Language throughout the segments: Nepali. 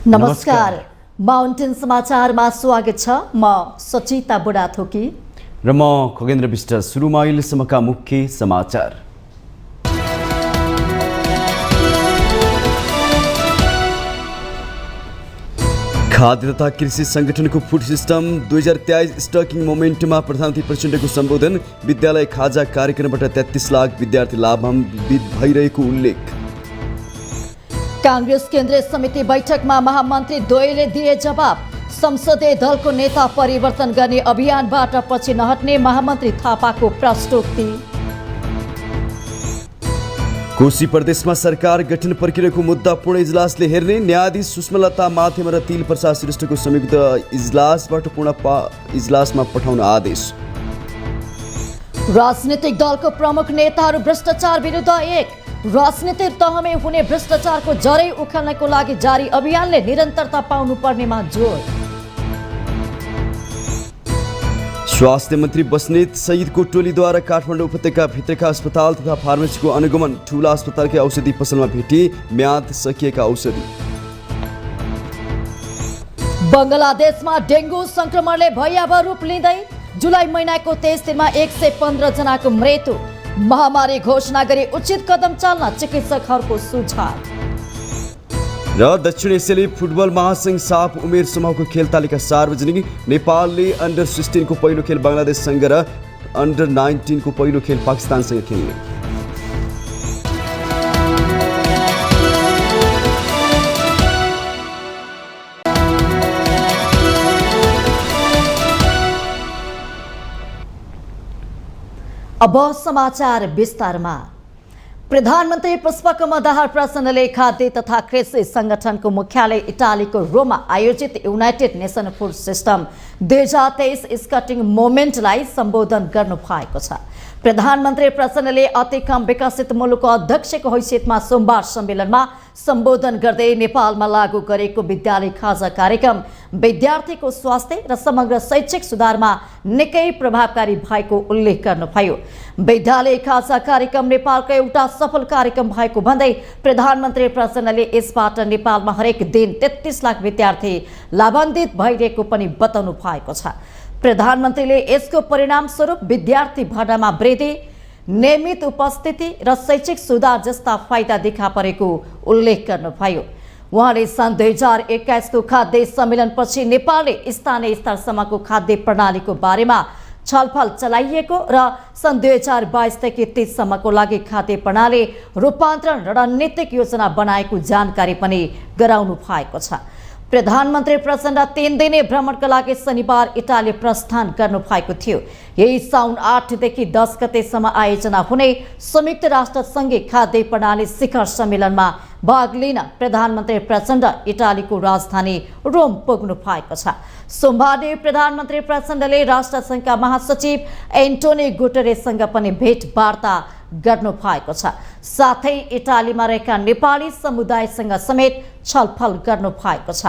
नमस्कार माउन्टेन समाचारमा स्वागत छ। म सचिता बुढाथोकी र म खगेन्द्र विष्ट। सुरुमा अहिलेसम्मका मुख्य समाचार। खाद्य तथा कृषि संगठनको फूड सिस्टम 2023 स्टकिङ मोमेन्टमा प्रधानमन्त्री प्रचण्डको सम्बोधन। विद्यालय खाजा कार्यक्रमबाट 33 लाख विद्यार्थी लाभान्वित भइरहेको उल्लेख। कांग्रेस केन्द्रीय समिति बैठकमा महामन्त्री द्वयले दिए जवाब। संसदीय दलको नेता परिवर्तन गर्ने अभियानबाट पछि नहट्ने महामन्त्री थापाको प्रश्नोक्ति। कोशी प्रदेशमा सरकार गठन प्रक्रियाको मुद्दा पूर्ण इजलासले हेर्ने। न्यायाधीश सुषमालता माथेमा र तिल प्रसाद श्रेष्ठको संयुक्त इजलासबाट पूर्ण इजलासमा पठाउन आदेश। राजनीतिक दलको प्रमुख नेताहरू भ्रष्टाचार विरुद्ध एक। राजनीतिक तहमै हुने भ्रष्टाचारको जरै उखाल्नको लागि जारी अभियानले निरन्तरता पाउनुपर्नेमा जोड। स्वास्थ्य मन्त्री बस्नेत सहितको टोलीद्वारा काठमाडौँ उपत्यका भित्रका अस्पताल तथा फार्मेसीको अनुगमन। ठुला अस्पतालकै औषधि पसलमा भेटी म्याद सकिएका औषधि। बङ्गलादेशमा डेङ्गु संक्रमणले भयावह रूप लिँदै जुलाई महिनाको 23 दिनमा 115 जनाको मृत्यु। महामारी घोषणा गरी उचित कदम चाल्न चिकित्सकहरूको सुझाव। र दक्षिण एसियाली फुटबल महासंघ साफ उमेर समूहको खेल तालिका सार्वजनिक। नेपालले अन्डर 16 को पहिलो खेल बङ्गलादेशसँग र अन्डर 19 को पहिलो खेल पाकिस्तानसँग खेल्ने। अब समाचार विस्तारमा। प्रधानमन्त्री पुष्पकमल दाहाल प्रचण्डले खाद्य तथा कृषि संगठनको मुख्यालय इटालीको रोममा आयोजित युनाइटेड नेसन फूड सिस्टम 2023 स्कटिङ मोमेन्टलाई सम्बोधन गर्नु भएको छ। प्रधानमन्त्री प्रचण्डले अति कम विकसित मुलुकको अध्यक्षको हैसियतमा सोमबार सम्मेलनमा सम्बोधन गर्दै नेपालमा लागू गरेको विद्यालय खाजा कार्यक्रम विद्यार्थीको स्वास्थ्य र समग्र शैक्षिक सुधारमा निकै प्रभावकारी भएको उल्लेख गर्नुभयो। विद्यालय खाजा कार्यक्रम नेपालको एउटा सफल कार्यक्रम भएको भन्दै प्रधानमन्त्री प्रचण्डले यसबाट नेपालमा हरेक दिन 33 लाख विद्यार्थी लाभान्वित भइरहेको पनि बताउनु भएको छ। प्रधानमन्त्रीले यसको परिणाम स्वरूप विद्यार्थी भर्नामा वृद्धि, नियमित उपस्थिति र शैक्षिक सुधार जस्ता फाइदा देखा परेको उल्लेख गर्नुभयो। उहाँले सन् 2021 को खाद्य सम्मेलनपछि नेपालले स्थानीय स्तरसम्मको खाद्य प्रणालीको बारेमा छलफल चलाइएको र सन् 2022 देखि 30 सम्मको लागि खाद्य प्रणाली रूपान्तरण रणनीतिक योजना बनाएको जानकारी पनि गराउनु भएको छ। प्रधानमन्त्री प्रचण्ड 3 दिने भ्रमणका लागि शनिबार इटाली प्रस्थान गर्नु भएको थियो। यही साउन 8 देखि 10 गतेसम्म आयोजना हुने संयुक्त राष्ट्र संघीय खाद्य प्रणाली शिखर सम्मेलनमा भाग लिन प्रधानमन्त्री प्रचण्ड इटालीको राजधानी रोम पुग्नु भएको छ। सोमबार प्रधानमन्त्री प्रचण्डले राष्ट्रसङ्घका महासचिव एन्टोनियो गुटेरेससँग पनि भेटवार्ता गर्नु भएको छ। साथै इटालीमा रहेका नेपाली समुदायसँग समेत छलफल गर्नु भएको छ।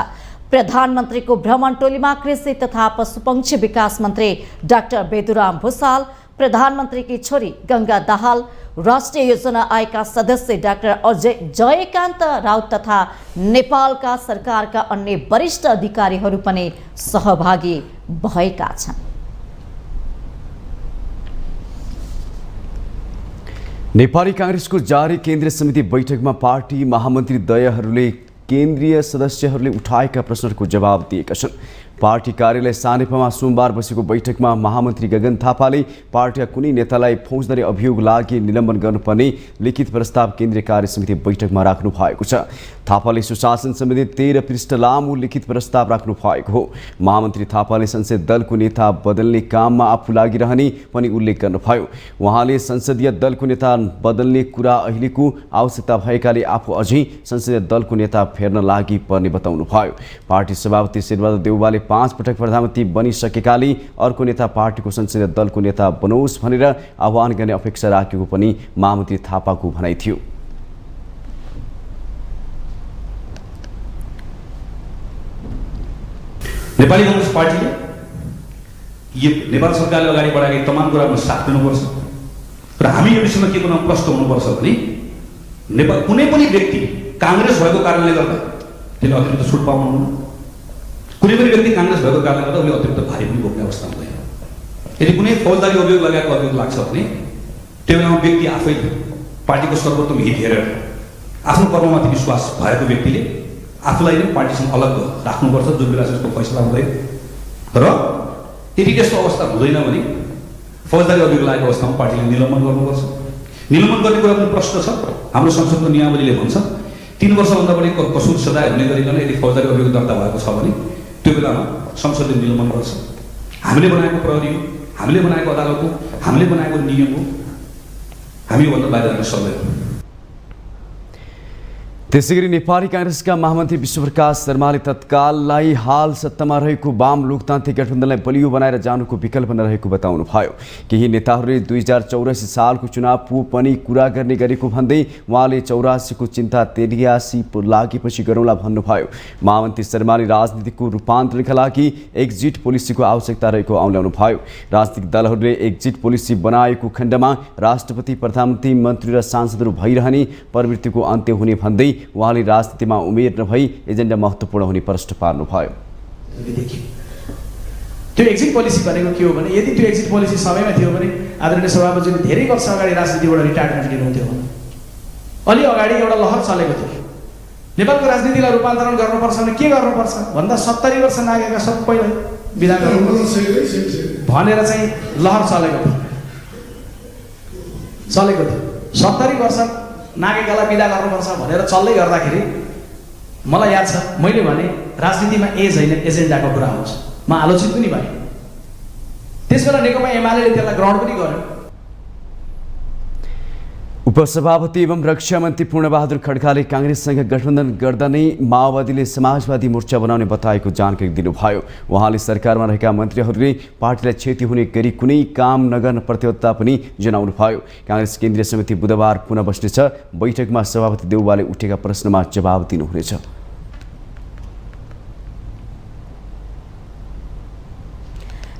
प्रधानमन्त्रीको भ्रमण टोलीमा कृषि तथा पशुपक्षी विकास मन्त्री डाक्टर बेदुराम भुसाल, प्रधानमन्त्रीकी छोरी गंगा दाहाल, राष्ट्रिय योजना आयोगका सदस्य डाक्टर अजय जयकान्त राउत तथा नेपालका सरकारका अन्य वरिष्ठ अधिकारीहरू पनि सहभागी भएका छन्। नेपाली कांग्रेसको जारी केन्द्रीय समिति बैठकमा पार्टी महामन्त्री द्वयहरूले केन्द्रीय सदस्यहरूले उठाएका प्रश्नहरूको जवाब दिएका छन्। पार्टी कार्यालय सानेपामा सोमबार बसेको बैठकमा महामन्त्री गगन थापाले पार्टीका कुनै नेतालाई फौजदारी अभियोग लागि निलम्बन गर्नुपर्ने लिखित प्रस्ताव केन्द्रीय कार्य समिति बैठकमा राख्नु भएको छ। थापाले सुशासन सम्बन्धी 13 पृष्ठ लामो लिखित प्रस्ताव राख्नु भएको हो। महामन्त्री थापाले संसदीय दलको नेता बदल्ने काममा आफू लागिरहने पनि उल्लेख गर्नुभयो। उहाँले संसदीय दलको नेता बदल्ने कुरा अहिलेको आवश्यकता भएकाले आफू अझै संसदीय दलको नेता फेर्न लागि पर्ने बताउनुभयो। पार्टी सभापति शेरबहादुर देउवाले 5 पटक प्रधानमन्त्री बनिसकेकाले अर्को नेता पार्टीको संसदीय दलको नेता बनोस् भनेर आह्वान गर्ने अपेक्षा राखेको पनि महामन्त्री थापाको भनाइ थियो। नेपाली कांग्रेस पार्टीले यो नेपाल सरकारले अगाडि बढाएका तमाम कुरामा साथ दिनुपर्छ र हामी यो विषयमा के प्रष्ट हुनुपर्छ भने नेपाल कुनै पनि व्यक्ति कांग्रेस भएको कारणले गर्दा त्यसले अतिरिक्त छुट पाउनुहुन्न। कुनै पनि व्यक्ति काङ्ग्रेस भएको कारणले गर्दा उसले अतिरिक्त भारी पनि बोक्ने अवस्था हुँदैन। यदि कुनै फौजदारी अभियोग लगाएको अभियोग लाग्छ भने त्यो बेलामा व्यक्ति आफै पार्टीको सर्वोत्तम हित हेरेर आफ्नो कर्ममाथि विश्वास भएको व्यक्तिले आफूलाई नै पार्टीसँग अलग राख्नुपर्छ, जुन बेला त्यसको फैसला हुँदैन। र यदि त्यस्तो अवस्था हुँदैन भने फौजदारी अभियोग लागेको अवस्थामा पार्टीले निलम्बन गर्नुपर्छ। निलम्बन गर्ने कुरा पनि प्रश्न छ। हाम्रो संसदको नियमावलीले भन्छ 3 वर्षभन्दा बढी कसुर सजाय हुने गरिकन यदि फौजदारी अभियोग दर्ता भएको छ भने त्यो बेलामा संसदले निलम्बन गर्छ। हामीले बनाएको प्रहरी हो, हामीले बनाएको अदालत हो, हामीले बनाएको नियम हो, हामी योभन्दा बाहिर जान सक्दैनौँ। त्यसैगरी नेपाली काङ्ग्रेसका महामन्त्री विश्वप्रकाश शर्माले तत्काललाई हाल सत्तामा रहेको वाम लोकतान्त्रिक गठबन्धनलाई बलियो बनाएर जानुको विकल्प नरहेको बताउनुभयो। केही नेताहरूले 2084 सालको चुनाव पनि कुरा गर्ने गरेको भन्दै उहाँले 84 को चिन्ता 83 लागेपछि गरौँला भन्नुभयो। महामन्त्री शर्माले राजनीतिको रूपान्तरणका लागि एक्जिट पोलिसीको आवश्यकता रहेको औँल्याउनुभयो। राजनीतिक दलहरूले एक्जिट पोलिसी बनाएको खण्डमा राष्ट्रपति, प्रधानमन्त्री, मन्त्री र सांसदहरू भइरहने प्रवृत्तिको अन्त्य हुने भन्दै उहाँले राजनीतिमा उमेर नभई एजेन्डा महत्त्वपूर्ण हुने प्रश्न पार्नुभयो। त्यो एक्जिट पोलिसी भनेको के हो भने यदि त्यो एक्जिट पोलिसी समयमा थियो भने आदरणीय सभापतिले धेरै वर्ष अगाडि राजनीतिबाट रिटायरमेन्ट लिनुहुन्थ्यो। अलि अगाडि एउटा लहर चलेको थियो, नेपालको राजनीतिलाई रूपान्तरण गर्नुपर्छ भने के गर्नुपर्छ भन्दा 70 वर्ष नागेका सबैलाई बिदा गर्नुपर्छ भनेर चाहिँ लहर चलेको थियो। 70 वर्ष नागेकालाई बिदा गर्नुपर्छ भनेर चल्दै गर्दाखेरि मलाई याद छ मैले भने राजनीतिमा एज होइन एजेन्डाको कुरा हुन्छ। म आलोचित पनि भएँ। त्यसबेला नेकपा एमाले त्यसलाई ग्रहण पनि गर्यो। उपसभापति एवं रक्षा मन्त्री पूर्णबहादुर खड्काले काङ्ग्रेससँग गठबन्धन गर्दा नै माओवादीले समाजवादी मोर्चा बनाउने बताएको जानकारी दिनुभयो। उहाँले सरकारमा रहेका मन्त्रीहरूले पार्टीलाई क्षति हुने गरी कुनै काम नगर्न प्रतिबद्धता पनि जनाउनुभयो। काङ्ग्रेस केन्द्रीय समिति बुधबार पुनः बस्नेछ। बैठकमा सभापति देउवाले उठेका प्रश्नमा जवाब दिनुहुनेछ।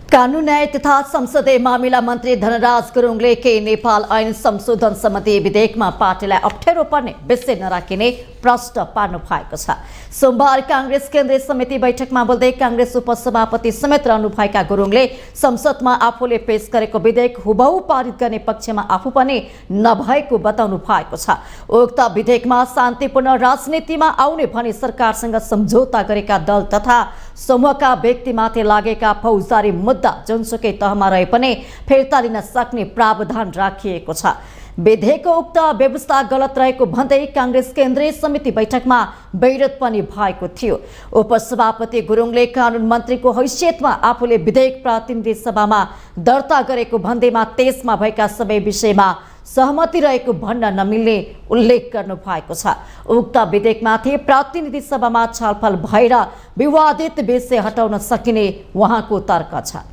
कानून न्याय तथा संसदीय मामिला मन्त्री धनराज गुरुङले के नेपाल ऐन संशोधन सम्बन्धी विधेयकमा पार्टीलाई अप्ठ्यारो पर्ने विषय नराखिने प्रश्न पार्नु भएको छ। सोमबार काङ्ग्रेस केन्द्रीय समिति बैठकमा बोल्दै काङ्ग्रेस उपसभापति समेत रहनुभएका गुरुङले संसदमा आफूले पेश गरेको विधेयक हुबहु पारित गर्ने पक्षमा आफू पनि नभएको बताउनु भएको छ। उक्त विधेयकमा शान्तिपूर्ण राजनीतिमा आउने भनी सरकारसँग सम्झौता गरेका दल तथा समूहका व्यक्तिमाथि लागेका फौजदारी मुद्दा जुनसुकै तहमा रहे पनि फिर्ता लिन सक्ने प्रावधान राखिएको छ। विधेयकको उक्त व्यवस्था गलत रहेको भन्दै काङ्ग्रेस केन्द्रीय समिति बैठकमा विरोध पनि भएको थियो। उपसभापति गुरुङले कानून मन्त्रीको हैसियतमा आफूले विधेयक प्रतिनिधि सभामा दर्ता गरेको भन्दैमा त्यसमा भएका सबै विषयमा सहमति रहेको भन्न नमिल्ने उल्लेख गर्नु भएको छ। उक्त विधेयकमाथि प्रतिनिधि सभामा छलफल भएर विवादित विषय हटाउन सकिने उहाँको तर्क छ।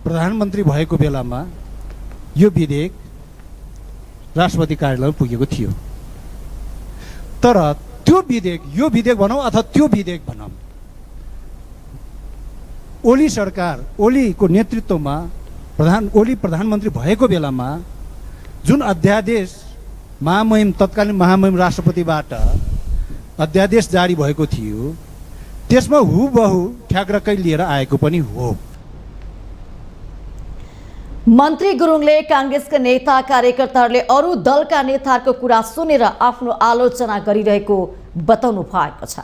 प्रधानमन्त्री भएको बेलामा यो विधेयक राष्ट्रपति कार्यालयमा पुगेको थियो। तर त्यो विधेयक, यो विधेयक भनौँ अथवा त्यो विधेयक भनौँ, ओली सरकार, ओलीको नेतृत्वमा ओली प्रधानमन्त्री भएको बेलामा जुन अध्यादेश महामहिम, तत्कालीन महामहिम राष्ट्रपतिबाट अध्यादेश जारी भएको थियो त्यसमा हुबहु ठ्याक्कै लिएर आएको पनि हो। मन्त्री गुरुङले काङ्ग्रेसका नेता कार्यकर्ताहरूले अरू दलका नेताहरूको कुरा सुनेर आफ्नो आलोचना गरिरहेको बताउनु भएको छ।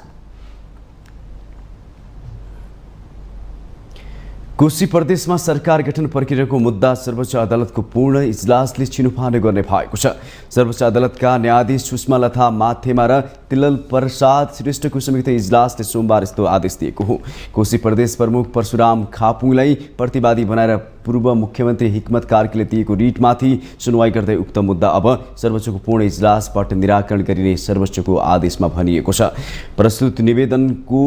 कोशी प्रदेशमा सरकार गठन प्रक्रियाको मुद्दा सर्वोच्च अदालतको पूर्ण इजलासले छिनोफानो गर्ने भएको छ। सर्वोच्च अदालतका न्यायाधीश सुषमा लथा माथेमा र तिलल प्रसाद श्रेष्ठको संयुक्त इजलासले सोमबार यस्तो आदेश दिएको हो। कोशी प्रदेश प्रमुख परशुराम खापुङलाई प्रतिवादी बनाएर पूर्व मुख्यमन्त्री हिक्मत कार्कीले दिएको रिटमाथि सुनवाई गर्दै उक्त मुद्दा अब सर्वोच्चको पूर्ण इजलासबाट निराकरण गरिने सर्वोच्चको आदेशमा भनिएको छ। प्रस्तुत निवेदनको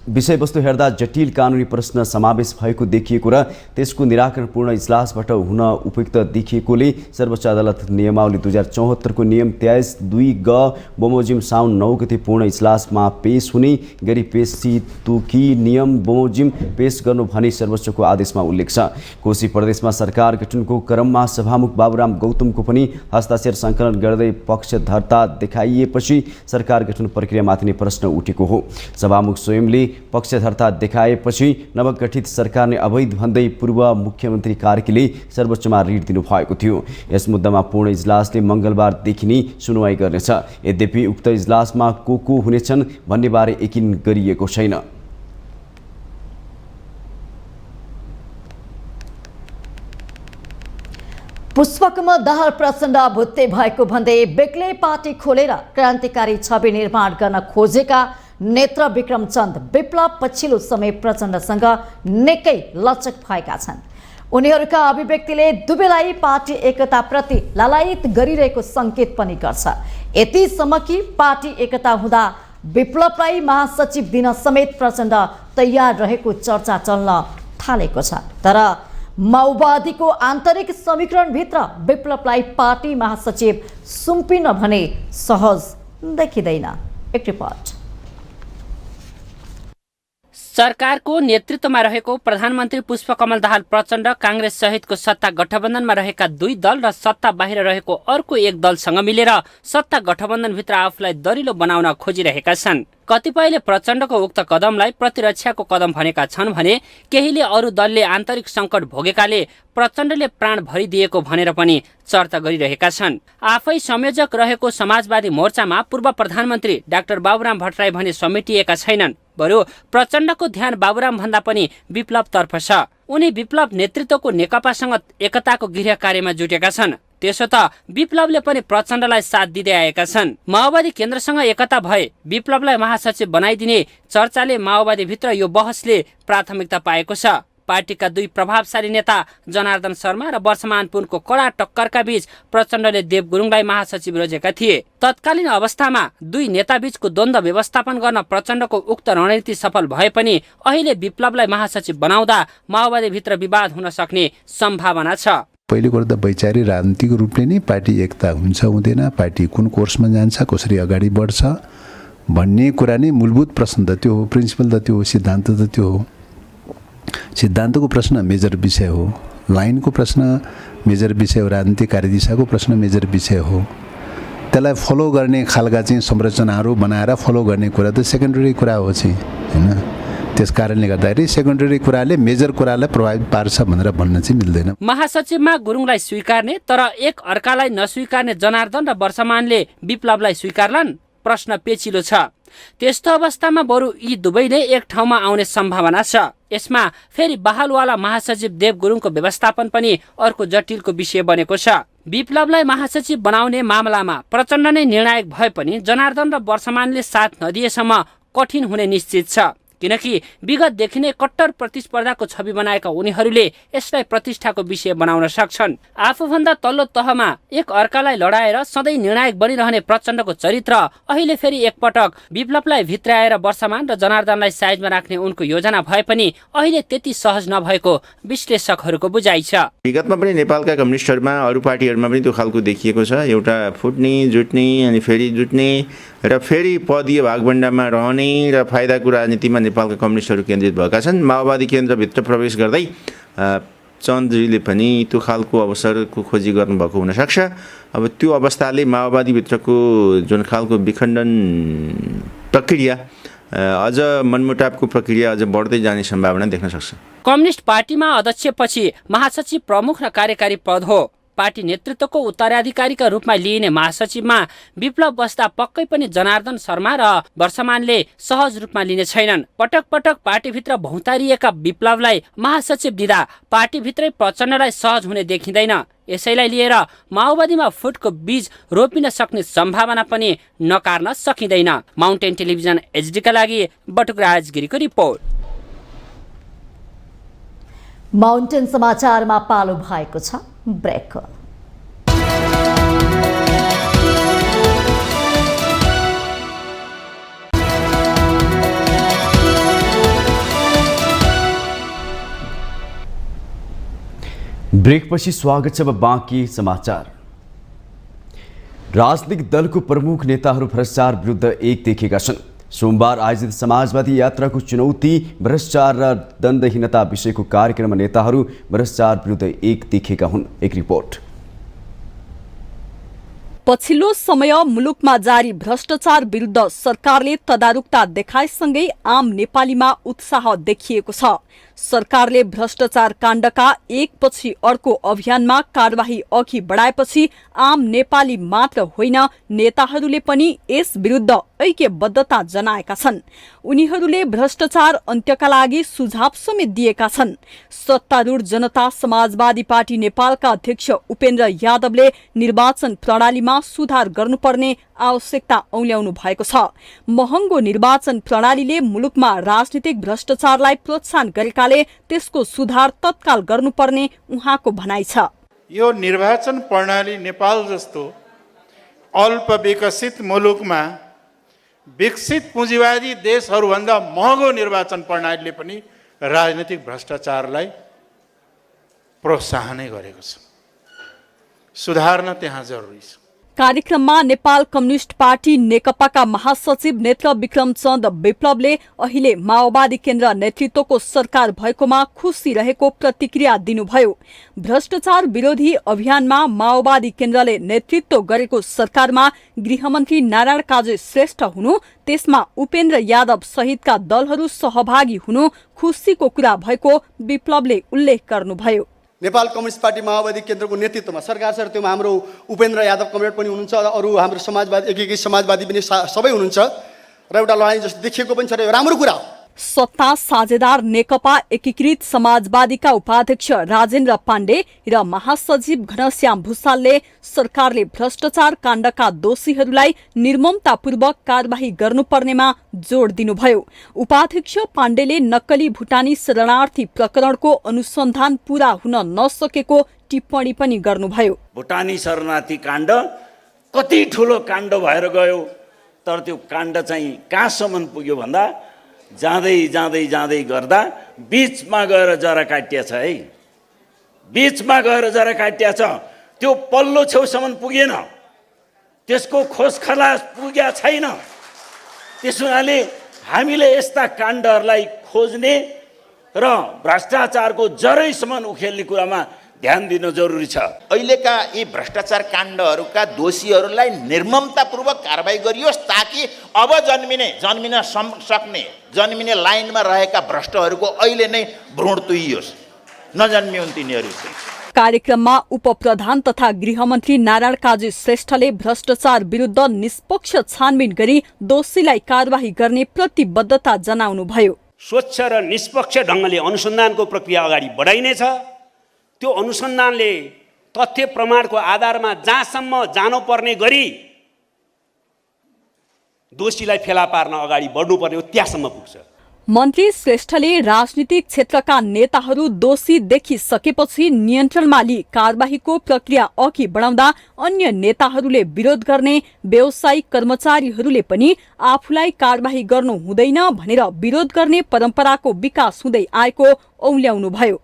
विषयवस्तु हेर्दा जटिल कानुनी प्रश्न समावेश भएको देखिएको र त्यसको निराकरण पूर्ण इजलासबाट हुन उपयुक्त देखिएकोले सर्वोच्च अदालत नियमावली 2074 को नियम 23(2) ग बमोजिम साउन 9 गते पूर्ण इजलासमा पेश हुने गरी पेशी तोकी नियम बमोजिम पेश गर्नु भनी सर्वोच्चको आदेशमा उल्लेख छ। कोशी प्रदेशमा सरकार गठनको क्रममा सभामुख बाबुराम गौतमको पनि हस्ताक्षर सङ्कलन गर्दै पक्षधरता देखाइएपछि सरकार गठन प्रक्रियामाथि नै प्रश्न उठेको हो। सभामुख स्वयंले पक्षधरता देखाएपछि नवगठित सरकारले अवैध भन्दै पूर्व मुख्यमन्त्री कार्कीले सर्वोच्चमा रिट दिनुभएको थियो। यस मुद्दामा पूर्ण इजलासले मङ्गलबारदेखि नै सुनवाई गर्नेछ। यद्यपि उक्त इजलासमा को हुनेछन् भन्नेबारे यकिन गरिएको छैन। पुष्पकमल दाहाल प्रचण्ड भुत्ते भएको भन्दै बेग्लै पार्टी खोलेर क्रान्तिकारी छवि निर्माण गर्न खोजेका नेत्र विक्रम चन्द विप्लव पछिल्लो समय प्रचण्डसँग निकै लचक भएका छन्। उनीहरूका अभिव्यक्तिले दुवैलाई पार्टी एकताप्रति लालायित गरिरहेको सङ्केत पनि गर्छ। यतिसम्म कि पार्टी एकता हुँदा विप्लवलाई महासचिव दिन समेत प्रचण्ड तयार रहेको चर्चा चल्न थालेको छ। तर माओवादीको आन्तरिक समीकरणभित्र विप्लवलाई पार्टी महासचिव सुम्पिन भने सहज देखिँदैन। एक रिपोर्ट। सरकारको नेतृत्वमा रहेको प्रधानमन्त्री पुष्पकमल दाहाल प्रचण्ड कांग्रेस सहितको सत्ता गठबन्धनमा रहेका दुई दल र सत्ता बाहिर रहेको अर्को एक दलसँग मिलेर सत्ता गठबन्धनभित्र आफूलाई दरिलो बनाउन खोजिरहेका छन्। कतिपयले प्रचण्डको उक्त कदमलाई प्रतिरक्षाको कदम भनेका छन् भने केहीले अरू दलले आन्तरिक सङ्कट भोगेकाले प्रचण्डले प्राण भरिदिएको भनेर पनि चर्चा गरिरहेका छन्। आफै संयोजक रहेको समाजवादी मोर्चामा पूर्व प्रधानमन्त्री डाक्टर बाबुराम भट्टराई भने समेटिएका छैनन्। बरु प्रचण्डको ध्यान बाबुराम भन्दा पनि विप्लवतर्फ छ। उनी विप्लव नेतृत्वको नेकपासँग एकताको गृह कार्यमा जुटेका छन्। त्यसो त विप्लवले पनि प्रचण्डलाई साथ दिँदै आएका छन्। माओवादी केन्द्रसँग एकता भए विप्लवलाई महासचिव बनाइदिने चर्चाले माओवादीभित्र यो बहसले प्राथमिकता पाएको छ। पार्टीका दुई प्रभावशाली नेता जनार्दन शर्मा र वर्षमान पुनको कडा टक्करका बीच प्रचण्डले देव गुरुङलाई महासचिव रोजेका थिए। तत्कालीन अवस्थामा दुई नेताबीचको द्वन्द्व व्यवस्थापन गर्न प्रचण्डको उक्त रणनीति सफल भए पनि अहिले विप्लवलाई महासचिव बनाउँदा माओवादीभित्र विवाद हुन सक्ने सम्भावना छ। पहिले कुरो त वैचारिक राजनीतिक रूपले नै पार्टी एकता हुन्छ हुँदैन, पार्टी कुन कोर्समा जान्छ, कसरी अगाडि बढ्छ भन्ने कुरा नै मूलभूत प्रश्न त त्यो हो, प्रिन्सिपल त त्यो हो, सिद्धान्त त त्यो हो। सिद्धान्तको प्रश्न मेजर विषय हो, लाइनको प्रश्न मेजर विषय हो, राजनीतिक कार्यदिशाको प्रश्न मेजर विषय हो। त्यसलाई फलो गर्ने खालका चाहिँ संरचनाहरू बनाएर फलो गर्ने कुरा त सेकेन्डरी कुरा हो चाहिँ हैन। त्यस कारणले गर्दाखेरि सेकेन्डरी कुराले मेजर कुरालाई प्रभावित पार्छ भनेर भन्न चाहिँ मिल्दैन। महासचिवमा गुरुङलाई स्वीकार्ने तर एक अर्कालाई नस्वीकार्ने जनार्दन र वर्षमानले विप्लवलाई स्वीकार्लान्? प्रश्न पेचिलो छ। त्यस्तो अवस्थामा बरु यी दुवैले एक ठाउँमा आउने सम्भावना छ। यसमा फेरि बहालवाला महासचिव देव गुरुङको व्यवस्थापन पनि अर्को जटिलको विषय बनेको छ। विप्लवलाई महासचिव बनाउने मामलामा प्रचण्ड नै निर्णायक भए पनि जनार्दन र वर्षमानले साथ नदिएसम्म कठिन हुने निश्चित छ। किनकि विगतदेखि नै कट्टर प्रतिस्पर्धाको छवि बनाएका उनीहरूले यसलाई प्रतिष्ठाको विषय बनाउन सक्छन्। आफूभन्दा तल्लो तहमा एक अर्कालाई लडाएर सधैँ निर्णायक बनिरहने प्रचण्डको चरित्र अहिले फेरि एकपटक विप्लवलाई भित्राएर वर्षमान र जनार्दनलाई साइजमा राख्ने उनको योजना भए पनि अहिले त्यति सहज नभएको विश्लेषकहरूको बुझाइ छ। विगतमा पनि नेपालका कम्युनिस्टहरूमा अरू पार्टीहरूमा पनि त्यो खालको देखिएको छ। एउटा फुट्ने जुट्ने अनि फेरि जुट्ने र फेरि पदीय भागभण्डामा रहने र फाइदाको राजनीतिमा नेपालका कम्युनिस्टहरू केन्द्रित भएका छन्। माओवादी केन्द्रभित्र प्रवेश गर्दै चन्दजीले पनि त्यो खालको अवसरको खोजी गर्नुभएको हुनसक्छ। अब त्यो अवस्थाले माओवादीभित्रको जुन खालको विखण्डन प्रक्रिया अझ मनमुटावको प्रक्रिया अझ बढ्दै जाने सम्भावना देख्न सक्छ। कम्युनिस्ट पार्टीमा अध्यक्षपछि महासचिव प्रमुख र कार्यकारी पद हो। पार्टी नेतृत्वको उत्तराधिकारीका रूपमा लिइने महासचिवमा विप्लव बस्दा पक्कै पनि जनार्दन शर्मा र वर्षमानले सहज रूपमा लिने छैनन्। पटक पटक पार्टीभित्र भौतारिएका विप्लवलाई महासचिव दिँदा पार्टीभित्रै प्रचण्डलाई सहज हुने देखिँदैन। यसैलाई लिएर माओवादीमा फुटको बीज रोपिन सक्ने सम्भावना पनि नकार्न सकिँदैन। माउन्टेन टेलिभिजन एचडीका लागि बटुकराज गिरीको रिपोर्ट। माउन्टेन समाचारमा पालो भएको छ ब्रेक। ब्रेकपछि स्वागत छ। अब बाँकी समाचार। राजनीतिक दलको प्रमुख नेताहरू भ्रष्टाचार विरुद्ध एक देखिएका छन्। सोमबार आयोजित समाजवादी यात्राको चुनौती भ्रष्टाचार र दण्डहीनता विषयको कार्यक्रममा नेताहरू भ्रष्टाचार विरुद्ध एक देखिएका हुन्। एक रिपोर्ट। पछिल्लो समय मुलुकमा जारी भ्रष्टाचार विरुद्ध सरकारले तदारुकता देखाएसँगै आम नेपालीमा उत्साह देखिएको छ। सरकारले भ्रष्टाचार काण्डका एकपछि अर्को अभियानमा कार्यवाही अघि बढाएपछि आम नेपाली मात्र होइन, नेताहरूले पनि यस विरुद्ध ऐक्यबद्धता जनाएका छन्। उनीहरूले भ्रष्टाचार अन्त्यका लागि सुझाव समेत दिएका छन्। सत्तारूढ जनता समाजवादी पार्टी नेपालका अध्यक्ष उपेन्द्र यादवले निर्वाचन प्रणालीमा सुधार गर्नुपर्ने आवश्यकता औल्याउनु भएको छ। महँगो निर्वाचन प्रणालीले मुलुकमा राजनीतिक भ्रष्टाचारलाई प्रोत्साहन गरेकाले त्यसको सुधार तत्काल गर्नुपर्ने उहाँको भनाइ छ। यो निर्वाचन प्रणाली नेपाल जस्तो अल्प विकसित मुलुकमा विकसित पुँजीवादी देशहरूभन्दा महँगो निर्वाचन प्रणालीले पनि राजनीतिक भ्रष्टाचारलाई प्रोत्साहनै गरेको छ। सुधार्न त्यहाँ जरुरी छ। कार्यक्रममा नेपाल कम्युनिस्ट पार्टी नेकपाका महासचिव नेत्र विक्रमचन्द विप्लवले अहिले माओवादी केन्द्र नेतृत्वको सरकार भएकोमा खुसी रहेको प्रतिक्रिया दिनुभयो। भ्रष्टाचार विरोधी अभियानमा माओवादी केन्द्रले नेतृत्व गरेको सरकारमा गृहमन्त्री नारायण काजी श्रेष्ठ हुनु, त्यसमा उपेन्द्र यादव सहितका दलहरू सहभागी हुनु खुसीको कुरा भएको विप्लवले उल्लेख गर्नुभयो। नेपाल कम्युनिस्ट पार्टी माओवादी केन्द्रको नेतृत्वमा सरकार छ। त्योमा हाम्रो उपेन्द्र यादव कमरेड पनि हुनुहुन्छ, अरू हाम्रो समाजवादी एकीकृत समाजवादी पनि सबै हुनुहुन्छ र एउटा लडाइँ जस्तो देखिएको पनि छ र राम्रो कुरा हो। सत्ता साझेदार नेकपा एकीकृत समाजवादीका उपाध्यक्ष राजेन्द्र पाण्डे र महासचिव घनश्याम भुसालले सरकारले भ्रष्टाचार काण्डका दोषीहरूलाई निर्ममतापूर्वक कार्यवाही गर्नुपर्नेमा जोड दिनुभयो। उपाध्यक्ष पाण्डेले नक्कली भुटानी शरणार्थी प्रकरणको अनुसन्धान पूरा हुन नसकेको टिप्पणी पनि गर्नुभयो। भुटानी शरणार्थी काण्ड कति ठुलो काण्ड भएर गयो, तर त्यो काण्ड चाहिँ कहाँसम्म पुग्यो भन्दा जाँदै जाँदै जाँदै गर्दा बीचमा गएर जरा काटिया छ है। बीचमा गएर जरा काटिया छ, त्यो पल्लो छेउसम्म पुगेन, त्यसको खोज खलास पुगेको छैन। त्यस हुनाले हामीले यस्ता काण्डहरूलाई खोज्ने र भ्रष्टाचारको जरैसम्म उखेल्ने कुरामा ध्यान दिन जरुरी छ। अहिलेका यी भ्रष्टाचार काण्डहरूका दोषीहरूलाई निर्ममतापूर्वक कारबाही गरियोस् ताकि अब जन्मिने लाइनमा रहेका भ्रष्टहरूको अहिले नै भ्रूण तुइयोस्, नजन्मिउन् तिनीहरू। कार्यक्रममा उपप्रधान तथा गृहमन्त्री नारायण काजी श्रेष्ठले भ्रष्टाचार विरुद्ध निष्पक्ष छानबिन गरी दोषीलाई कार्यवाही गर्ने प्रतिबद्धता जनाउनुभयो। स्वच्छ र निष्पक्ष ढङ्गले अनुसन्धानको प्रक्रिया अगाडि बढाइनेछ। त्यो अनुसन्धानले तथ्य प्रमाणको आधारमा जहाँसम्म जानुपर्ने गरी दोषीलाई फेला पार्न अगाडि बढ्नुपर्ने हो, त्यहाँसम्म पुग्छ। मन्त्री श्रेष्ठले राजनीतिक क्षेत्रका नेताहरू दोषी देखिसकेपछि नियन्त्रणमा लिई कार्यवाहीको प्रक्रिया अघि बढाउँदा अन्य नेताहरूले विरोध गर्ने, व्यवसायिक कर्मचारीहरूले पनि आफूलाई कार्यवाही गर्नु हुँदैन भनेर विरोध गर्ने परम्पराको विकास हुँदै आएको औल्याउनुभयो।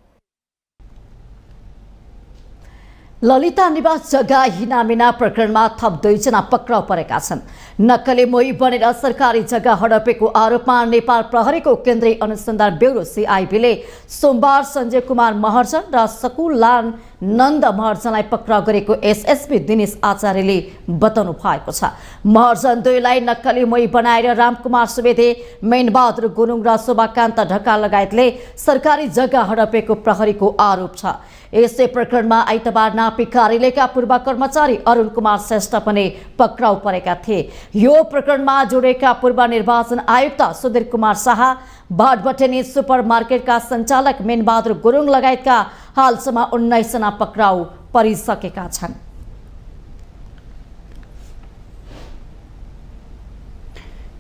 ललिता निवास जग्गा हिनामिना प्रकरणमा थप 2 जना पक्राउ परेका छन्। नक्कली मोही बनेर सरकारी जग्गा हडपेको आरोपमा नेपाल प्रहरीको केन्द्रीय अनुसन्धान ब्युरो CIB ले सोमबार सञ्जय कुमार महर्जन र सकुलाल नन्द महर्जनलाई पक्राउ गरेको SSP दिनेश आचार्यले बताउनु भएको छ। महर्जन 2लाई नक्कली मोही बनाएर रामकुमार सुवेदी, मैनबहादुर गुरुङ र शोभाकान्त ढकाल लगायतले सरकारी जग्गा हडपेको प्रहरीको आरोप छ। यसै प्रकरणमा आइतबार नापी कार्यालयका पूर्व कर्मचारी अरुण कुमार श्रेष्ठ पनि पक्राउ परेका थिए। यो प्रकरणमा जोडिएका पूर्व निर्वाचन आयुक्त सुधीर कुमार शाह, भाटबटेनी सुपरमार्केटका सञ्चालक मैनबहादुर गुरुङ लगायतका हालसम्म 19 जना पक्राउ परिसकेका छन्।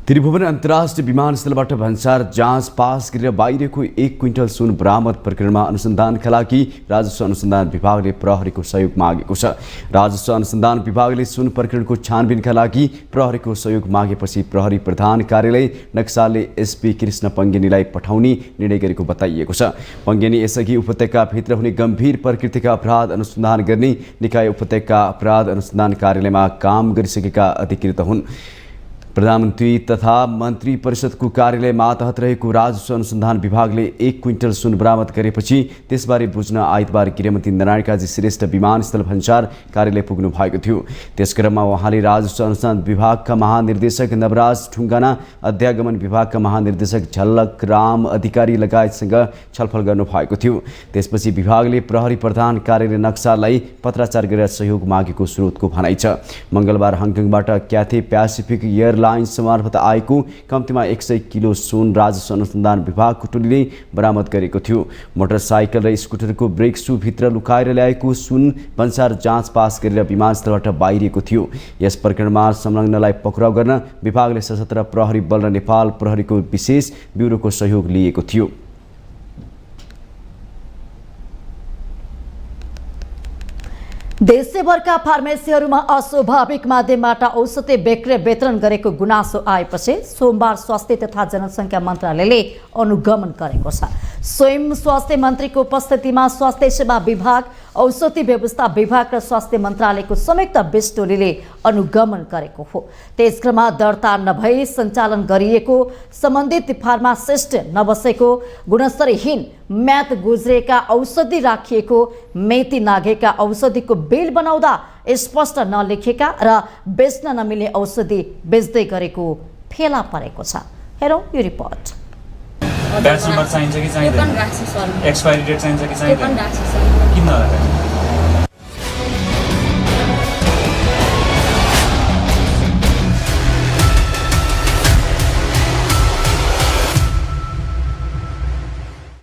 त्रिभुवन अन्तर्राष्ट्रिय विमानस्थलबाट भन्सार जाँच पास गरेर बाहिरको 1 क्विन्टल सुन बरामद प्रकरणमा अनुसन्धानका लागि राजस्व अनुसन्धान विभागले प्रहरीको सहयोग मागेको छ। राजस्व अनुसन्धान विभागले सुन प्रकरणको छानबिनका लागि प्रहरीको सहयोग मागेपछि प्रहरी प्रधान कार्यालय नक्सालले एसपी कृष्ण पङ्गेनीलाई पठाउने निर्णय गरेको बताइएको छ। पङ्गेनी यसअघि उपत्यकाभित्र हुने गम्भीर प्रकृतिका अपराध अनुसन्धान गर्ने निकाय उपत्यका अपराध अनुसन्धान कार्यालयमा काम गरिसकेका अधिकृत हुन्। प्रधानमन्त्री तथा मन्त्री परिषदको कार्यालय मातहत रहेको राजस्व अनुसन्धान विभागले 1 क्विन्टल सुन बरामद गरेपछि त्यसबारे बुझ्न आइतबार गृहमन्त्री नारायण काजी श्रेष्ठ विमानस्थल भन्सार कार्यालय पुग्नु भएको थियो। त्यसक्रममा उहाँले राजस्व अनुसन्धान विभागका महानिर्देशक नवराज ढुङ्गाना, अध्यागमन विभागका महानिर्देशक झलक राम अधिकारी लगायतसँग छलफल गर्नु भएको थियो। त्यसपछि विभागले प्रहरी प्रधान कार्यालय नक्साललाई पत्राचार गरेर सहयोग मागेको स्रोतको भनाइ छ। मङ्गलबार हङकङबाट क्याथे प्यासिफिक एयरलाइन्स मार्फत आएको कम्तीमा 100 किलो सुन राजस्व अनुसन्धान विभागको टोलीले बरामद गरेको थियो। मोटरसाइकल र स्कुटरको ब्रेक सूभित्र लुकाएर ल्याएको सुन भन्सार जाँच पास गरेर विमानस्थलबाट बाहिरिएको थियो। यस प्रकरणमा संलग्नलाई पक्राउ गर्न विभागले सशस्त्र प्रहरी बल र नेपाल प्रहरीको विशेष ब्युरोको सहयोग लिएको थियो। देशभरका फार्मेसीहरूमा अस्वाभाविक माध्यमबाट औषधि बिक्री वितरण गरेको गुनासो आएपछि सोमबार स्वास्थ्य तथा जनसङ्ख्या मन्त्रालयले अनुगमन गरेको छ। स्वयं स्वास्थ्य मन्त्रीको उपस्थितिमा स्वास्थ्य सेवा विभाग, औषधि व्यवस्था विभाग र स्वास्थ्य मन्त्रालयको संयुक्त 20 टोलीले अनुगमन गरेको हो। त्यसक्रममा दर्ता नभई सञ्चालन गरिएको, सम्बन्धित फार्मासिस्ट नबसेको, गुणस्तरहीन म्याद गुज्रेका औषधि राखिएको, मेती नागेका औषधिको बिल बनाउँदा स्पष्ट नलेखेका र बेच्न नमिल्ने औषधि बेच्दै गरेको फेला परेको छ। हेरौँ यो रिपोर्ट। ब्याच नम्बर चाहिन्छ कि चाहिँदैन? एक्सपायरी डेट चाहिन्छ कि चाहिँदैन? किन नराखेको?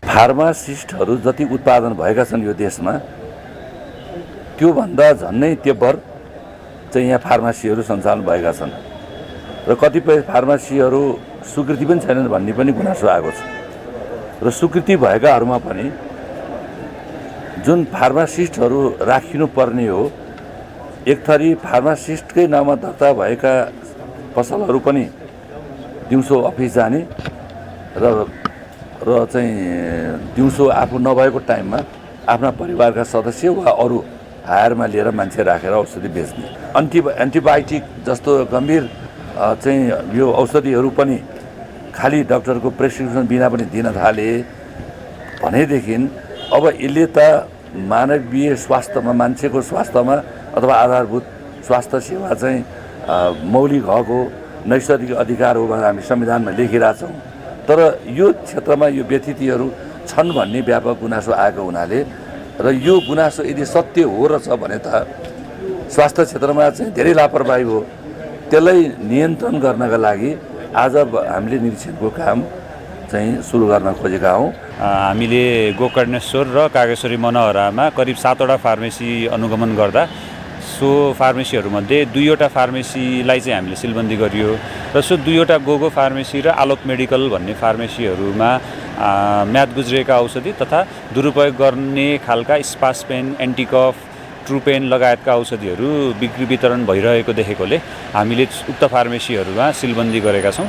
फार्मासिस्टहरू जति उत्पादन भएका छन् यो देशमा त्योभन्दा झन्नै तेब्बर चाहिँ यहाँ फार्मासीहरू सञ्चालन भएका छन् र कतिपय फार्मासीहरू स्वीकृति पनि छैनन् भन्ने पनि गुनासो आएको छ। र स्वीकृति भएकाहरूमा पनि जुन फार्मासिस्टहरू राखिनु पर्ने हो, एक थरी फार्मासिस्टकै नाममा दर्ता भएका पसलहरू पनि दिउँसो अफिस जाने र चाहिँ दिउँसो आफू नभएको टाइममा आफ्ना परिवारका सदस्य वा अरू हायरमा लिएर मान्छे राखेर औषधि बेच्ने। एन्टिबायोटिक जस्तो गम्भीर चाहिँ यो औषधिहरू पनि खाली डाक्टरको प्रेस्क्रिप्सन बिना पनि दिन थाले भनेदेखि अब यसले त मानवीय स्वास्थ्यमा, मान्छेको स्वास्थ्यमा अथवा आधारभूत स्वास्थ्य सेवा चाहिँ मौलिक हक हो, नैसर्गिक अधिकार हो भनेर हामी संविधानमा लेखिरहेछौँ। तर यो क्षेत्रमा यो व्यथितिहरू छन् भन्ने व्यापक गुनासो आएको हुनाले र यो गुनासो यदि सत्य हो र छ भने त स्वास्थ्य क्षेत्रमा चाहिँ धेरै लापरवाही हो। त्यसलाई नियन्त्रण गर्नका लागि आज हामीले निरीक्षणको काम चाहिँ सुरु गर्न खोजेका हौँ। हामीले गोकर्णेश्वर र कागेश्वरी मनोहरामा करिब 7वटा फार्मेसी अनुगमन गर्दा सो फार्मेसीहरूमध्ये 2वटा फार्मेसीलाई चाहिँ हामीले सिलबन्दी गरियो र सो 2वटा गोगो फार्मेसी र आलोक मेडिकल भन्ने फार्मेसीहरूमा म्याद गुज्रेका औषधि तथा दुरुपयोग गर्ने खालका स्पासपेन, एन्टिकफ, ट्रुपेन लगायतका औषधिहरू बिक्री वितरण भइरहेको देखेकोले हामीले उक्त फार्मेसीहरूमा सिलबन्दी गरेका छौँ।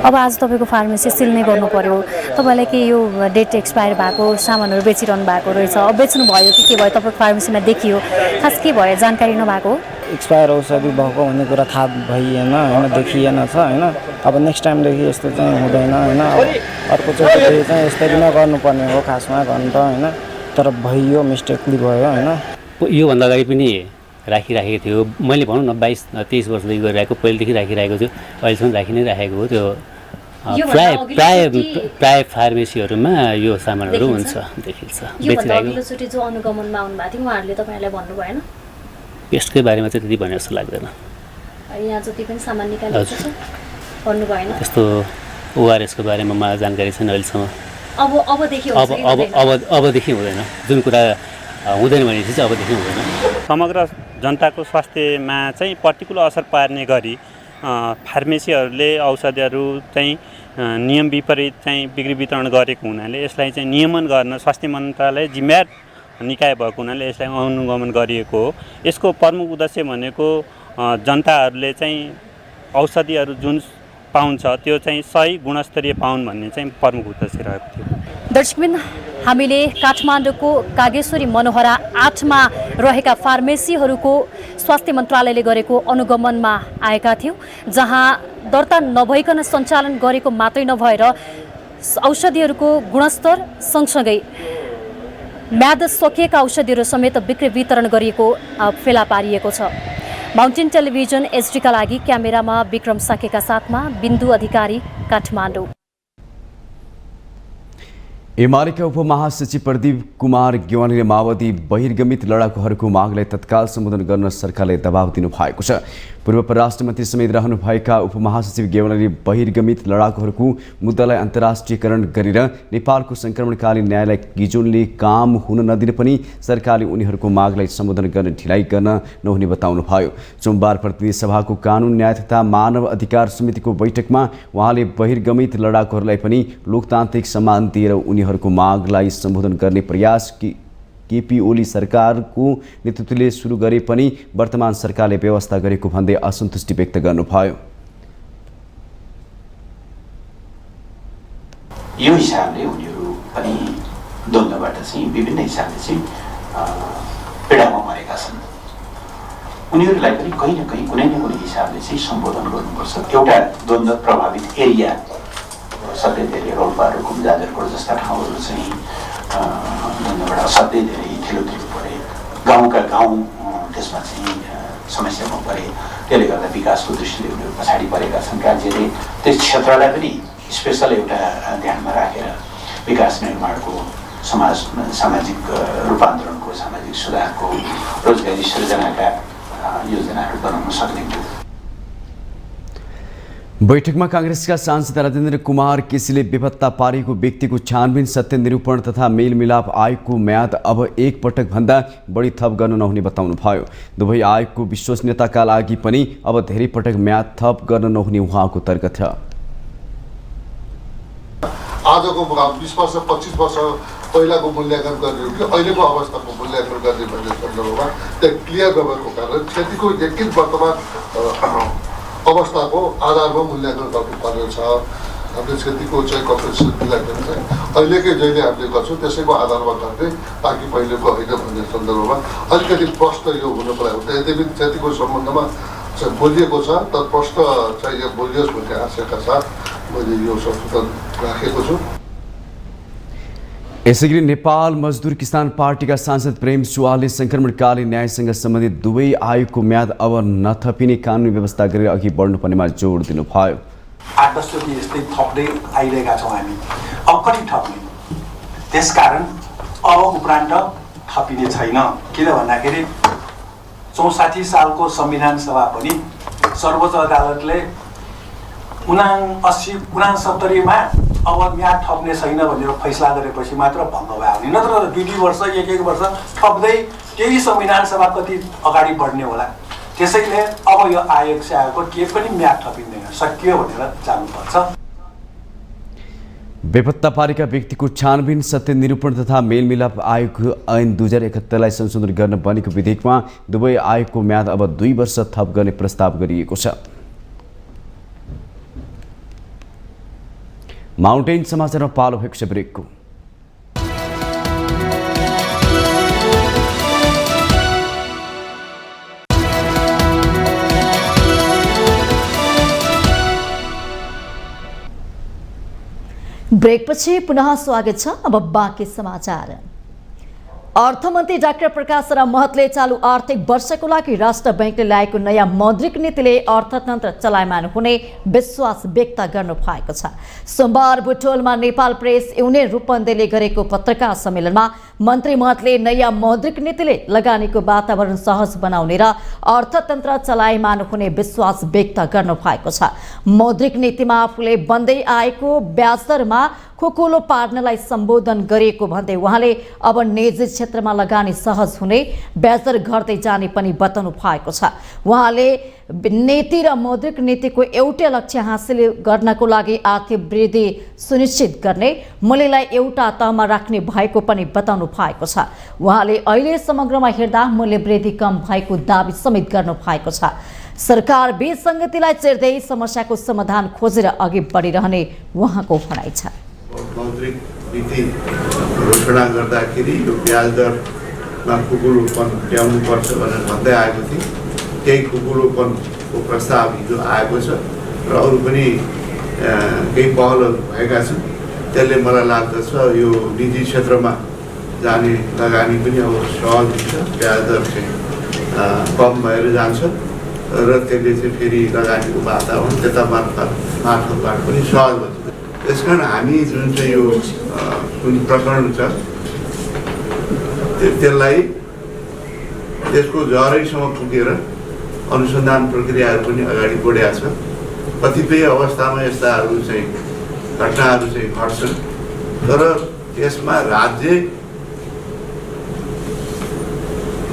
अब आज तपाईँको फार्मेसी सिल नै गर्नु पर्यो, तपाईँलाई के यो डेट एक्सपायर भएको सामानहरू बेचिरहनु भएको रहेछ, अब बेच्नु भयो कि के भयो तपाईँको फार्मेसीमा देखियो, खास के भयो जानकारी नभएको? एक्सपायर औषधि भएको भन्ने कुरा थाहा भइएन होइन, देखिएन छ होइन। अब नेक्स्ट टाइमदेखि यस्तो चाहिँ हुँदैन होइन। अब अर्कोचोटि चाहिँ यसरी नगर्नुपर्ने हो खासमा गर्नु त होइन, तर भइयो, मिस्टेकली भयो होइन। योभन्दा अगाडि पनि राखिराखेको थियो, मैले भनौँ न 22-23 वर्षदेखि गरिरहेको, पहिलेदेखि राखिरहेको थियो, अहिलेसम्म राखि नै राखेको हो। त्यो प्राय फार्मेसीहरूमा यो सामानहरू हुन्छ, देखिन्छ बेचिरहेको। अघिल्लोचोटि जो अनुगमनमा आउनुभएको थियो उहाँहरूले तपाईँहरूलाई भन्नु भएन? पेस्टकै बारेमा चाहिँ त्यति भने जस्तो लाग्दैन। यहाँ जति पनि सामान निकालेको छ भन्नु भएन? त्यस्तो ओआरएसको बारेमा मलाई जानकारी छैन अहिलेसम्म। अबदेखि अबदेखि हुँदैन, जुन कुरा हुँदैन भनेपछि चाहिँ अबदेखि हुँदैन। समग्र जनताको स्वास्थ्यमा चाहिँ प्रतिकूल असर पार्ने गरी फार्मेसीहरूले औषधिहरू चाहिँ नियम विपरीत चाहिँ बिक्री वितरण गरेको हुनाले यसलाई चाहिँ नियमन गर्न स्वास्थ्य मन्त्रालय जिम्मेवार निकाय भएको हुनाले यसलाई अनुगमन गरिएको हो। यसको प्रमुख उद्देश्य भनेको जनताहरूले चाहिँ औषधिहरू जुन पाउँछ त्यो चाहिँ सही गुणस्तरीय पाउन् भन्ने चाहिँ प्रमुख उद्देश्य रहेको थियो। दर्शकबिन, हामीले काठमाडौँको कागेश्वरी मनोहरा 8मा रहेका फार्मेसीहरूको स्वास्थ्य मन्त्रालयले गरेको अनुगमनमा आएका थियौँ, जहाँ दर्ता नभइकन सञ्चालन गरेको मात्रै नभएर औषधिहरूको गुणस्तर सँगसँगै म्याद सकिएका औषधिहरू समेत बिक्री वितरण गरिएको फेला पारिएको छ। माउन्टेन टेलिभिजन एचडीका लागि क्यामेरामा विक्रम साकेका साथमा बिन्दु अधिकारी, काठमाडौँ। एमालेका उपमहासचिव प्रदीप कुमार गेवालीले माओवादी बहिर्गमित लडाकुहरूको मागलाई तत्काल सम्बोधन गर्न सरकारले दबाव दिनु भएको छ। पूर्व परराष्ट्र मन्त्री समेत रहनुभएका उपमहासचिव गेवालीले बहिर्गमित लडाकुहरूको मुद्दालाई अन्तर्राष्ट्रियकरण गरेर नेपालको सङ्क्रमणकालीन न्यायालय किजोनले काम हुन नदिने पनि सरकारले उनीहरूको मागलाई सम्बोधन गर्न ढिलाइ गर्न नहुने बताउनुभयो। सोमबार प्रतिनिधि सभाको कानुन न्याय तथा मानव अधिकार समितिको बैठकमा उहाँले बहिर्गमित लडाकुहरूलाई पनि लोकतान्त्रिक सम्मान दिएर उनीहरूको मागलाई सम्बोधन गर्ने प्रयास केपी ओली सरकारको नेतृत्वले सुरु गरे पनि वर्तमान सरकारले व्यवस्था गरेको भन्दै असन्तुष्टि व्यक्त गर्नुभयो। यो हिसाबले उनीहरू पनि द्वन्द्वबाट चाहिँ विभिन्न हिसाबले चाहिँ पीडामा मरेका छन्। उनीहरूलाई पनि कहीँ न कहीँ कुनै न कुनै हिसाबले चाहिँ सम्बोधन गर्नुपर्छ। एउटा द्वन्द्व प्रभावित एरिया सधैँ धेरै रोल्पा रुकुम जाजरकोट जस्ता ठाउँहरू चाहिँ द्वन्द्वबाट असाध्यै धेरै ठेलोठेलो परे, गाउँका गाउँ त्यसमा चाहिँ समस्यामा परे। त्यसले गर्दा विकासको दृष्टिले उनीहरू पछाडि परेका छन्। राज्यले त्यस क्षेत्रलाई पनि स्पेसल एउटा ध्यानमा राखेर विकास निर्माणको सामाजिक रूपान्तरणको, सामाजिक सुधारको, रोजगारी सृजनाका योजनाहरू बनाउन सक्ने थियो। बैठकमा कांग्रेसका सांसद राजेन्द्र कुमार केसीले बेपत्ता पारेको व्यक्तिको छानबिन, सत्य निरूपण तथा मेलमिलाप आयोगको म्याद अब एक पटक भन्दा बढी थप गर्न नहुने बताउनुभयो। दुवै आयोगको विश्वसनीयताका लागि पनि अब धेरै पटक म्याद थप गर्न नहुने उहाँको तर्क थियो। आजको 20 वर्ष 25 वर्ष पहिलाको मूल्याङ्कन गर्ने हो कि अहिलेको अवस्थाको मूल्याङ्कन गर्ने भन्ने सन्दर्भमा त्यहाँ क्लियर नभएको कारण क्षतिको यकिन वर्तमान अवस्थाको आधारमा मूल्याङ्कन गर्नुपर्ने छ। हामीले क्षतिको चाहिँ कम्पेन्सेसन मिलाइदिनु चाहिँ अहिलेकै जहिले हामीले गर्छौँ त्यसैको आधारमा गर्ने, ताकि पहिलेको होइन भन्ने सन्दर्भमा अलिकति प्रश्न यो हुनको लागि हुन्छ। यद्यपि क्षतिको सम्बन्धमा चाहिँ बोलिएको छ, तर प्रश्न चाहिँ यो बोलियोस् भन्ने आशयका साथ मैले यो संशोधन राखेको छु। यसैगरी नेपाल मजदुर किसान पार्टीका सांसद प्रेम सुवालले सङ्क्रमणकालीन न्यायसँग सम्बन्धित दुवै आयोगको म्याद अब नथपिने कानुनी व्यवस्था गरेर अघि बढ्नुपर्नेमा जोड दिनुभयो। 8-10 चोटि यस्तै थप्दै आइरहेका छौँ हामी, अब कति थप्ने? त्यसकारण अब उपरान्त थपिने छैन। किन भन्दाखेरि 64 सालको संविधान सभा पनि सर्वोच्च अदालतले 69-69मा अब म्याद थप्ने छैन भनेर फैसला गरेपछि मात्र भङ्ग भयो भने, नत्र 2-2 वर्ष 1-1 वर्ष थप्दै केही संविधान सभा कति अगाडि बढ्ने होला। त्यसैले अब यो आयोग आयोगको केही पनि म्याद थपिँदैन, सकियो भनेर जानुपर्छ। बेपत्ता पारेका व्यक्तिको छानबिन, सत्य निरूपण तथा मेलमिलाप आयोग ऐन 2071लाई संशोधन गर्न बनेको विधेयकमा दुवै आयोगको म्याद अब 2 वर्ष थप गर्ने प्रस्ताव गरिएको छ। माउन्टेन समाचारमा पालो भएको ब्रेकको। ब्रेकपछि पुनः स्वागत छ। अब बाँकी समाचार। अर्थमन्त्री डाक्टर प्रकाश शरण महतले चालू आर्थिक वर्षको लागि राष्ट्र बैंकले ल्याएको नयाँ मौद्रिक नीतिले अर्थतन्त्र चलायमान हुने विश्वास व्यक्त गर्नु भएको छ। सोमबार बुटोलमा नेपाल प्रेस युनियन रूपन्देहीले गरेको पत्रकार सम्मेलनमा मन्त्री महतले नयाँ मौद्रिक नीतिले लगानीको वातावरण सहज बनाउने र अर्थतन्त्र चलायमान हुने विश्वास व्यक्त गर्नु भएको छ। मौद्रिक नीतिमा आफूले बन्दै आएको ब्याज दरमा खोकुलो पार्नलाई सम्बोधन गरिएको भन्दै उहाँले अब निजी क्षेत्रमा लगानी सहज हुने, ब्याजदर घट्दै जाने पनि बताउनु भएको छ। उहाँले नीति र मौद्रिक नीतिको एउटै लक्ष्य हासिल गर्नको लागि आर्थिक वृद्धि सुनिश्चित गर्ने, मूल्यलाई एउटा तहमा राख्ने भएको पनि बताउनु भएको छ। उहाँले अहिले समग्रमा हेर्दा मूल्य वृद्धि कम भएको दाबी समेत गर्नु भएको छ। सरकार विसङ्गतिलाई चिर्दै समस्याको समाधान खोजेर अघि बढिरहने उहाँको भनाइ छ। मौद्रिक नीति घोषणा गर्दाखेरि यो ब्याज दरमा खुकुलोपन ल्याउनुपर्छ भनेर भन्दै आएको थिएँ। केही खुकुलोपनको प्रस्ताव हिजो आएको छ र अरू पनि केही पहलहरू भएका छन्। त्यसले मलाई लाग्दछ यो निजी क्षेत्रमा जाने लगानी पनि अब सहज हुन्छ, ब्याज दर चाहिँ कम भएर जान्छ र त्यसले चाहिँ फेरि लगानीको वातावरण त्यता मार्फतबाट पनि सहज हुन्छ। त्यसकारण हामी जुन चाहिँ यो जुन प्रकरण छ त्यसलाई त्यसको जरैसम्म पुगेर अनुसन्धान प्रक्रियाहरू पनि अगाडि बढेका छ। कतिपय अवस्थामा यस्ताहरू चाहिँ घटनाहरू चाहिँ घट्छन्, तर त्यसमा राज्य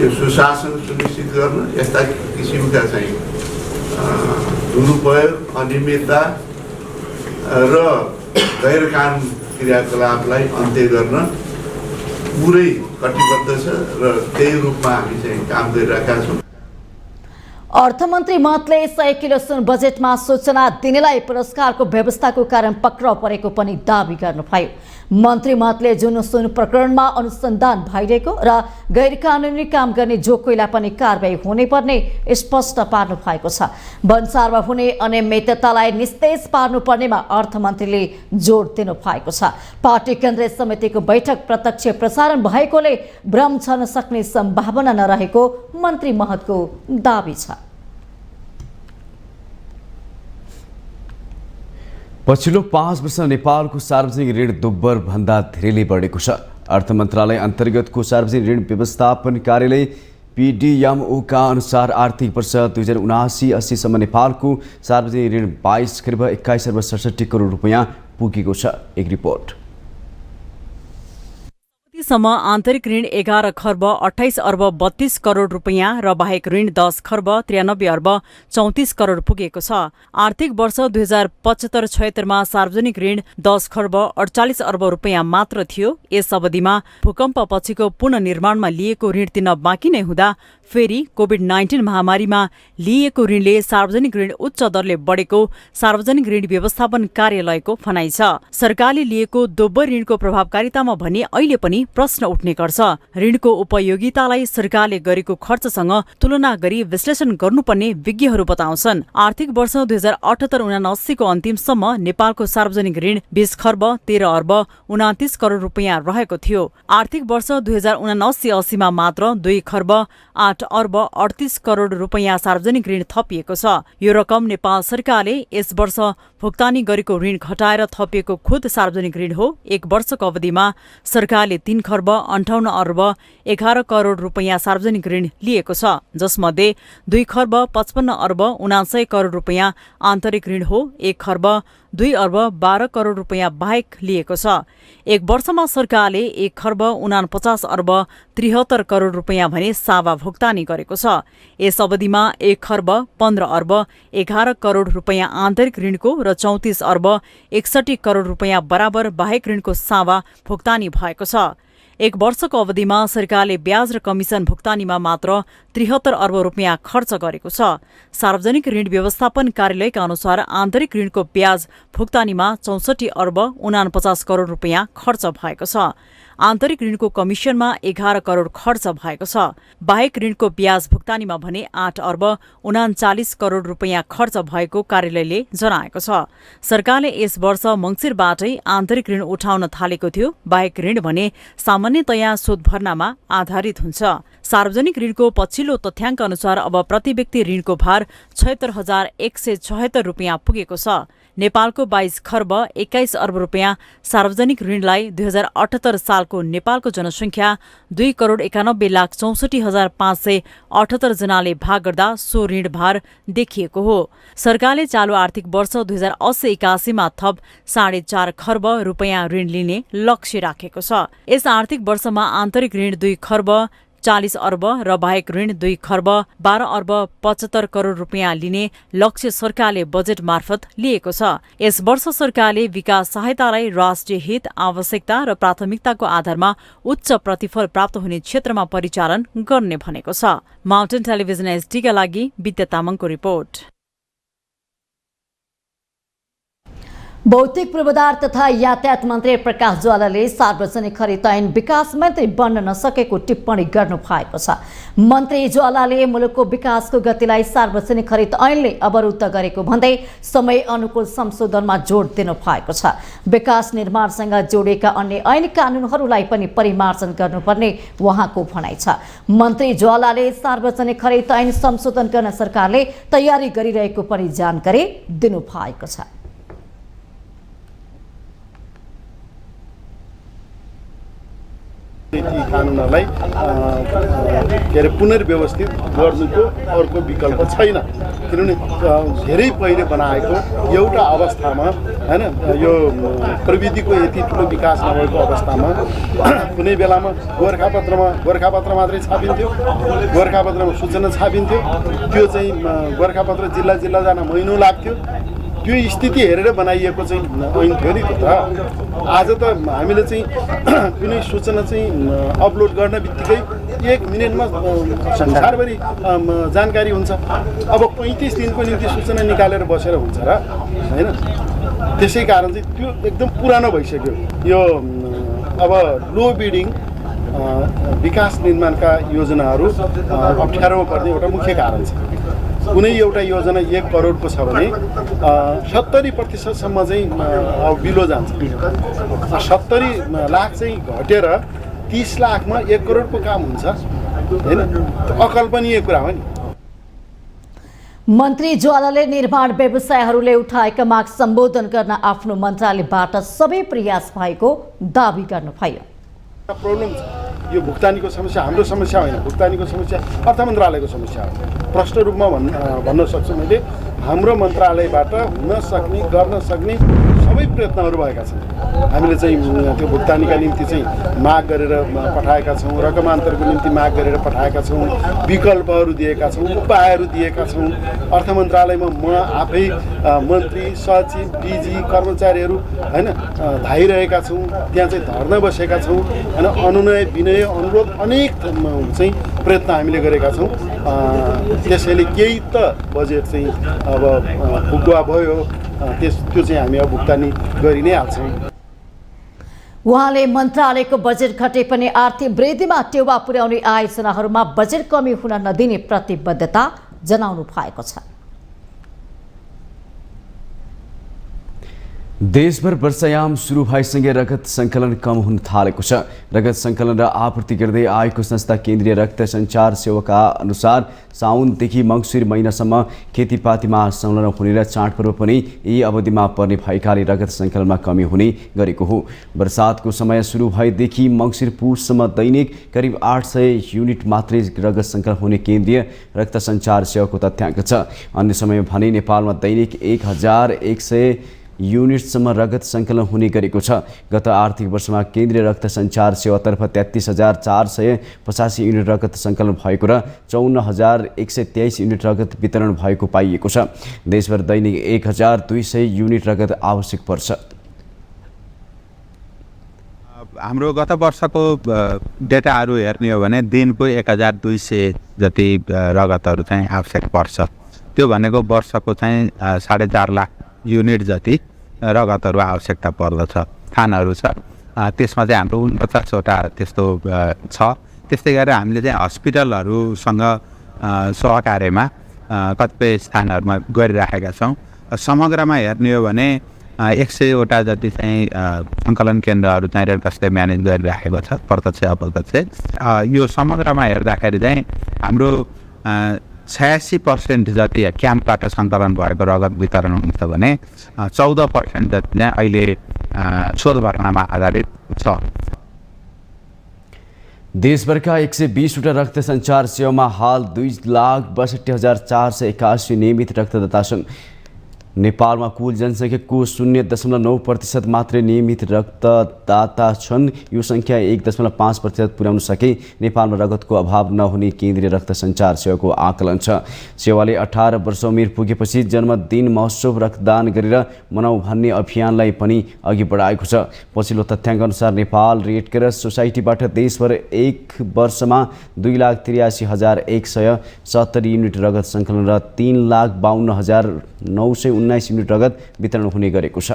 यो सुशासन सुनिश्चित गर्न यस्ता किसिमका चाहिँ दुरुपयोग, अनियमितता र गैर कानुन क्रियाकलापलाई अन्त्य गर्न पुरै कटिबद्ध छ र त्यही रूपमा हामी चाहिँ काम गरिरहेका छौँ। अर्थमन्त्री महतले 100 किलो सुन बजेटमा सूचना दिनेलाई पुरस्कारको व्यवस्थाको कारण पक्राउ परेको पनि दाबी गर्नुभयो। मन्त्री महतले जुन सुन प्रकरणमा अनुसन्धान भइरहेको र गैर कानुनी काम गर्ने जो कोहीलाई पनि कारबाही हुने पर्ने स्पष्ट पार्नु भएको छ। भन्सारमा हुने अनियमिततालाई निस्तेज पार्नुपर्नेमा अर्थमन्त्रीले जोड दिनु भएको छ। पार्टी केन्द्रीय समितिको बैठक प्रत्यक्ष प्रसारण भएकोले भ्रम छन सक्ने सम्भावना नरहेको मन्त्री महतको दाबी छ। पछिल्लो 5 वर्ष नेपालको सार्वजनिक ऋण दोब्बर भन्दा धेरैले बढेको छ। अर्थ मन्त्रालय अन्तर्गतको सार्वजनिक ऋण व्यवस्थापन कार्यालय PDMO का अनुसार आर्थिक वर्ष 2079-80 सम्म नेपालको सार्वजनिक ऋण 22 खर्ब 21 अर्ब 67 करोड रुपैयाँ पुगेको छ। एक रिपोर्ट। सम्म आन्तरिक ऋण 11 खर्ब 28 अर्ब 32 करोड रुपैयाँ र बाहेक ऋण 10 खर्ब 93 अर्ब 34 करोड पुगेको छ। आर्थिक वर्ष 2075-76 मा सार्वजनिक ऋण 10 खर्ब 48 अर्ब रुपैयाँ मात्र थियो। यस अवधिमा भूकम्प पछिको पुनर्निर्माणमा लिएको ऋण तिर्न बाँकी नै हुँदा फेरि कोभिड-19 महामारीमा लिएको ऋणले सार्वजनिक ऋण उच्च दरले बढेको सार्वजनिक ऋण व्यवस्थापन कार्यालयको भनाइ छ। सरकारले लिएको दोब्बर ऋणको प्रभावकारितामा भने अहिले पनि प्रश्न उठ्ने गर्छ। ऋणको उपयोगितालाई सरकारले गरेको खर्चसँग तुलना गरी विश्लेषण गर्नुपर्ने विज्ञहरू बताउँछन्। आर्थिक वर्ष 2078-79 को अन्तिमसम्म नेपालको सार्वजनिक ऋण 20 खर्ब 13 अर्ब 29 करोड रुपैयाँ रहेको थियो। आर्थिक वर्ष 2079-80 मा मात्र 2 खर्ब 8 अर्ब 38 करोड रुपैयाँ सार्वजनिक ऋण थपिएको छ। यो रकम नेपाल सरकारले यस वर्ष भुक्तानी गरेको ऋण घटाएर थपिएको खुद सार्वजनिक ऋण हो। एक वर्षको अवधिमा सरकारले 3 खर्ब 58 अर्ब 11 करोड रुपैयाँ सार्वजनिक ऋण लिएको छ, जसमध्ये 2 खर्ब 55 अर्ब 79 करोड रुपैयाँ आन्तरिक ऋण हो। 1 खर्ब 2 अर्ब 12 करोड रुपैयाँ बाहेक लिएको छ। एक वर्षमा सरकारले 1 खर्ब 49 अर्ब 73 करोड रुपैयाँ भने सावा भुक्तानी गरेको छ। यस अवधिमा 1 खर्ब 15 अर्ब 11 करोड रुपैयाँ आन्तरिक ऋणको र 34 अर्ब 61 करोड रुपैयाँ बराबर बाहेक ऋणको सावा भुक्तानी भएको छ। एक वर्षको अवधिमा सरकारले ब्याज र कमिसन भुक्तानीमा मात्र 73 अर्ब रुपैयाँ खर्च गरेको छ। सार्वजनिक ऋण व्यवस्थापन कार्यालयका अनुसार आन्तरिक ऋणको ब्याज भुक्तानीमा 64 अर्ब 49 करोड रुपैयाँ खर्च भएको छ। आन्तरिक ऋणको कमिसनमा 11 करोड खर्च भएको छ। बाहेक ऋणको ब्याज भुक्तानीमा भने 8 अर्ब 39 करोड रुपियाँ खर्च भएको कार्यालयले जनाएको छ। सरकारले यस वर्ष मङ्सिरबाटै आन्तरिक ऋण उठाउन थालेको थियो। बाहेक ऋण भने सामान्यतया सुद भर्नामा आधारित हुन्छ। सार्वजनिक ऋणको पछिल्लो तथ्याङ्क अनुसार अब प्रति व्यक्ति ऋणको भार 76,176 रुपियाँ पुगेको छ। नेपालको 22 खर्ब 21 अर्ब रुपियाँ सार्वजनिक ऋणलाई 2078 सालको नेपालको जनसङ्ख्या 2,91,64,578 जनाले भाग गर्दा सो ऋण भार देखिएको हो। सरकारले चालु आर्थिक वर्ष 2080-81मा थप 4.5 खर्ब रुपियाँ ऋण लिने लक्ष्य राखेको छ। यस आर्थिक वर्षमा आन्तरिक ऋण 2 खर्ब 40 अर्ब र बाहेक ऋण 2 खर्ब 12 अर्ब 75 करोड रुपियाँ लिने लक्ष्य सरकारले बजेट मार्फत लिएको छ। यस वर्ष सरकारले विकास सहायतालाई राष्ट्रिय हित, आवश्यकता र प्राथमिकताको आधारमा उच्च प्रतिफल प्राप्त हुने क्षेत्रमा परिचालन गर्ने भनेको छ। माउन्टेन टेलिभिजन एसडीका लागि विद्या तामाङको रिपोर्ट। भौतिक पूर्वाधार तथा यातायात मन्त्री प्रकाश ज्वालाले सार्वजनिक खरिद ऐन विकास मन्त्री बन्न नसकेको टिप्पणी गर्नु भएको छ। मन्त्री ज्वालाले मुलुकको विकासको गतिलाई सार्वजनिक खरिद ऐनले अवरुद्ध गरेको भन्दै समय अनुकूल संशोधनमा जोड दिनु भएको छ। विकास निर्माणसँग जोडिएका अन्य ऐन कानुनहरूलाई पनि परिमार्जन गर्नुपर्ने उहाँको भनाइ छ। मन्त्री ज्वालाले सार्वजनिक खरिद ऐन संशोधन गर्न सरकारले तयारी गरिरहेको पनि जानकारी दिनु भएको छ। कानुनलाई के अरे पुनर्व्यवस्थित गर्नुको अर्को विकल्प छैन, किनभने धेरै पहिले बनाएको एउटा अवस्थामा हैन, यो प्रविधिको यति ठुलो विकास नभएको अवस्थामा कुनै बेलामा गोरखापत्र मात्रै छापिन्थ्यो, गोरखापत्रमा सूचना छापिन्थ्यो, त्यो चाहिँ गोरखापत्र जिल्ला जिल्ला जान महिनौ लाग्थ्यो। त्यो स्थिति हेरेर बनाइएको चाहिँ ऐन थियो नि त। आज त हामीले चाहिँ कुनै सूचना चाहिँ अपलोड गर्न बित्तिकै 1 मिनेटमा संसारभरि जानकारी हुन्छ। अब 35 दिनको निम्ति सूचना निकालेर बसेर हुन्छ र हैन। त्यसै कारण चाहिँ त्यो एकदम पुरानो भइसक्यो। यो अब लो बिडिङ विकास निर्माणका योजनाहरू अप्ठ्यारोमा पर्ने एउटा मुख्य कारण छ। कुनै एउटा योजना 1 करोडको छ भने 70% चाहिँ बिलो जान्छ। 70 लाख चाहिँ घटेर 30 लाखमा 1 करोडको काम हुन्छ हैन। अकल्पनीय कुरा हो नि। मन्त्री ज्वालाले निर्माण व्यवसायहरूले उठाएका माग सम्बोधन गर्न आफ्नो मन्त्रालयबाट सबै प्रयास भएको दावी गर्नुभयो। प्रब्लम छ यो भुक्तानीको समस्या हाम्रो समस्या होइन, भुक्तानीको समस्या अर्थ मन्त्रालयको समस्या हो। प्रष्ट रूपमा भन्न सक्छु मैले, हाम्रो मन्त्रालयबाट हुन सक्ने गर्न सक्ने सबै प्रयत्नहरू भएका छन्। हामीले चाहिँ त्यो भुक्तानीका निम्ति चाहिँ माग गरेर पठाएका छौँ, रकमान्तरको निम्ति माग गरेर पठाएका छौँ, विकल्पहरू दिएका छौँ, उपायहरू दिएका छौँ। अर्थ मन्त्रालयमा म आफै मन्त्री, सचिव, डिजी, कर्मचारीहरू हैन धाइरहेका छौँ। त्यहाँ चाहिँ धर्ना बसेका छौँ हैन। अनुनय विनय अनुरोध अनेक चाहिँ प्रयत्न हामीले गरेका छौँ। त्यसैले केही त बजेट चाहिँ अब फुकुवा भयो, त्यो चाहिँ हामी अब भुक्तानी गरि नै हाल्छौँ। उहाँले मन्त्रालयको बजेट घटे पनि आर्थिक वृद्धिमा टेवा पुर्याउने आयोजनाहरूमा बजेट कमी हुन नदिने प्रतिबद्धता जनाउनु भएको छ। देशभर वर्षायाम सुरु भएसँगै रगत सङ्कलन कम हुन थालेको छ। रगत सङ्कलन र आपूर्ति गर्दै आएको संस्था केन्द्रीय रक्त सञ्चार सेवाका अनुसार साउनदेखि मङ्सिर महिनासम्म खेतीपातीमा संलग्न हुने र चाडपर्व पनि यही अवधिमा पर्ने भएकाले रगत सङ्कलनमा कमी हुने गरेको हो। बर्सातको समय सुरु भएदेखि मङ्सिर पुससम्म दैनिक करिब 800 युनिट मात्रै रगत सङ्कलन हुने केन्द्रीय रक्त सञ्चार सेवाको तथ्याङ्क छ। अन्य समय भने नेपालमा दैनिक 1100 युनिटसम्म रगत सङ्कलन हुने गरेको छ। गत आर्थिक वर्षमा केन्द्रीय रक्त सञ्चार सेवातर्फ 33,485 युनिट रगत सङ्कलन भएको र 54,123 युनिट रगत वितरण भएको पाइएको छ। देशभर दैनिक 1,200 युनिट रगत आवश्यक पर्छ। हाम्रो गत वर्षको डेटाहरू हेर्ने हो भने दिनको 1,200 जति रगतहरू चाहिँ आवश्यक पर्छ। त्यो भनेको वर्षको चाहिँ 4.5 लाख युनिट जति रगतहरू आवश्यकता पर्दछ। स्थानहरू छ त्यसमा चाहिँ हाम्रो 49वटा त्यस्तो छ। त्यस्तै गरेर हामीले चाहिँ हस्पिटलहरूसँग सहकार्यमा कतिपय स्थानहरूमा गरिराखेका छौँ। समग्रमा हेर्ने हो भने 100वटा जति चाहिँ सङ्कलन केन्द्रहरू चाहिँ रेड क्रसले म्यानेज गरिराखेको छ, प्रत्यक्ष अप्रत्यक्ष। यो समग्रमा हेर्दाखेरि चाहिँ हाम्रो 86% जति क्याम्पबाट सङ्कलन भएको रगत वितरण हुन्छ भने 14% जति चाहिँ अहिले शोध भर्नामा आधारित छ। देशभरका 120वटा रक्त सञ्चार सेवामा हाल 2,62,481 नियमित रक्तदाता छन्। नेपालमा कुल जनसङ्ख्याको 0.9% मात्रै नियमित रक्तदाता छन्। यो सङ्ख्या 1.5% पुर्याउन सके नेपालमा रगतको अभाव नहुने केन्द्रीय रक्त सञ्चार सेवाको आकलन छ। सेवाले 18 वर्ष उमेर पुगेपछि जन्मदिन महोत्सव रक्तदान गरेर मनाऊ भन्ने अभियानलाई पनि अघि बढाएको छ। पछिल्लो तथ्याङ्क अनुसार नेपाल रेड क्रस सोसाइटीबाट देशभर एक वर्षमा 2,83,170 युनिट रगत सङ्कलन र 3,52,919 युनिट रगत वितरण हुने गरेको छ।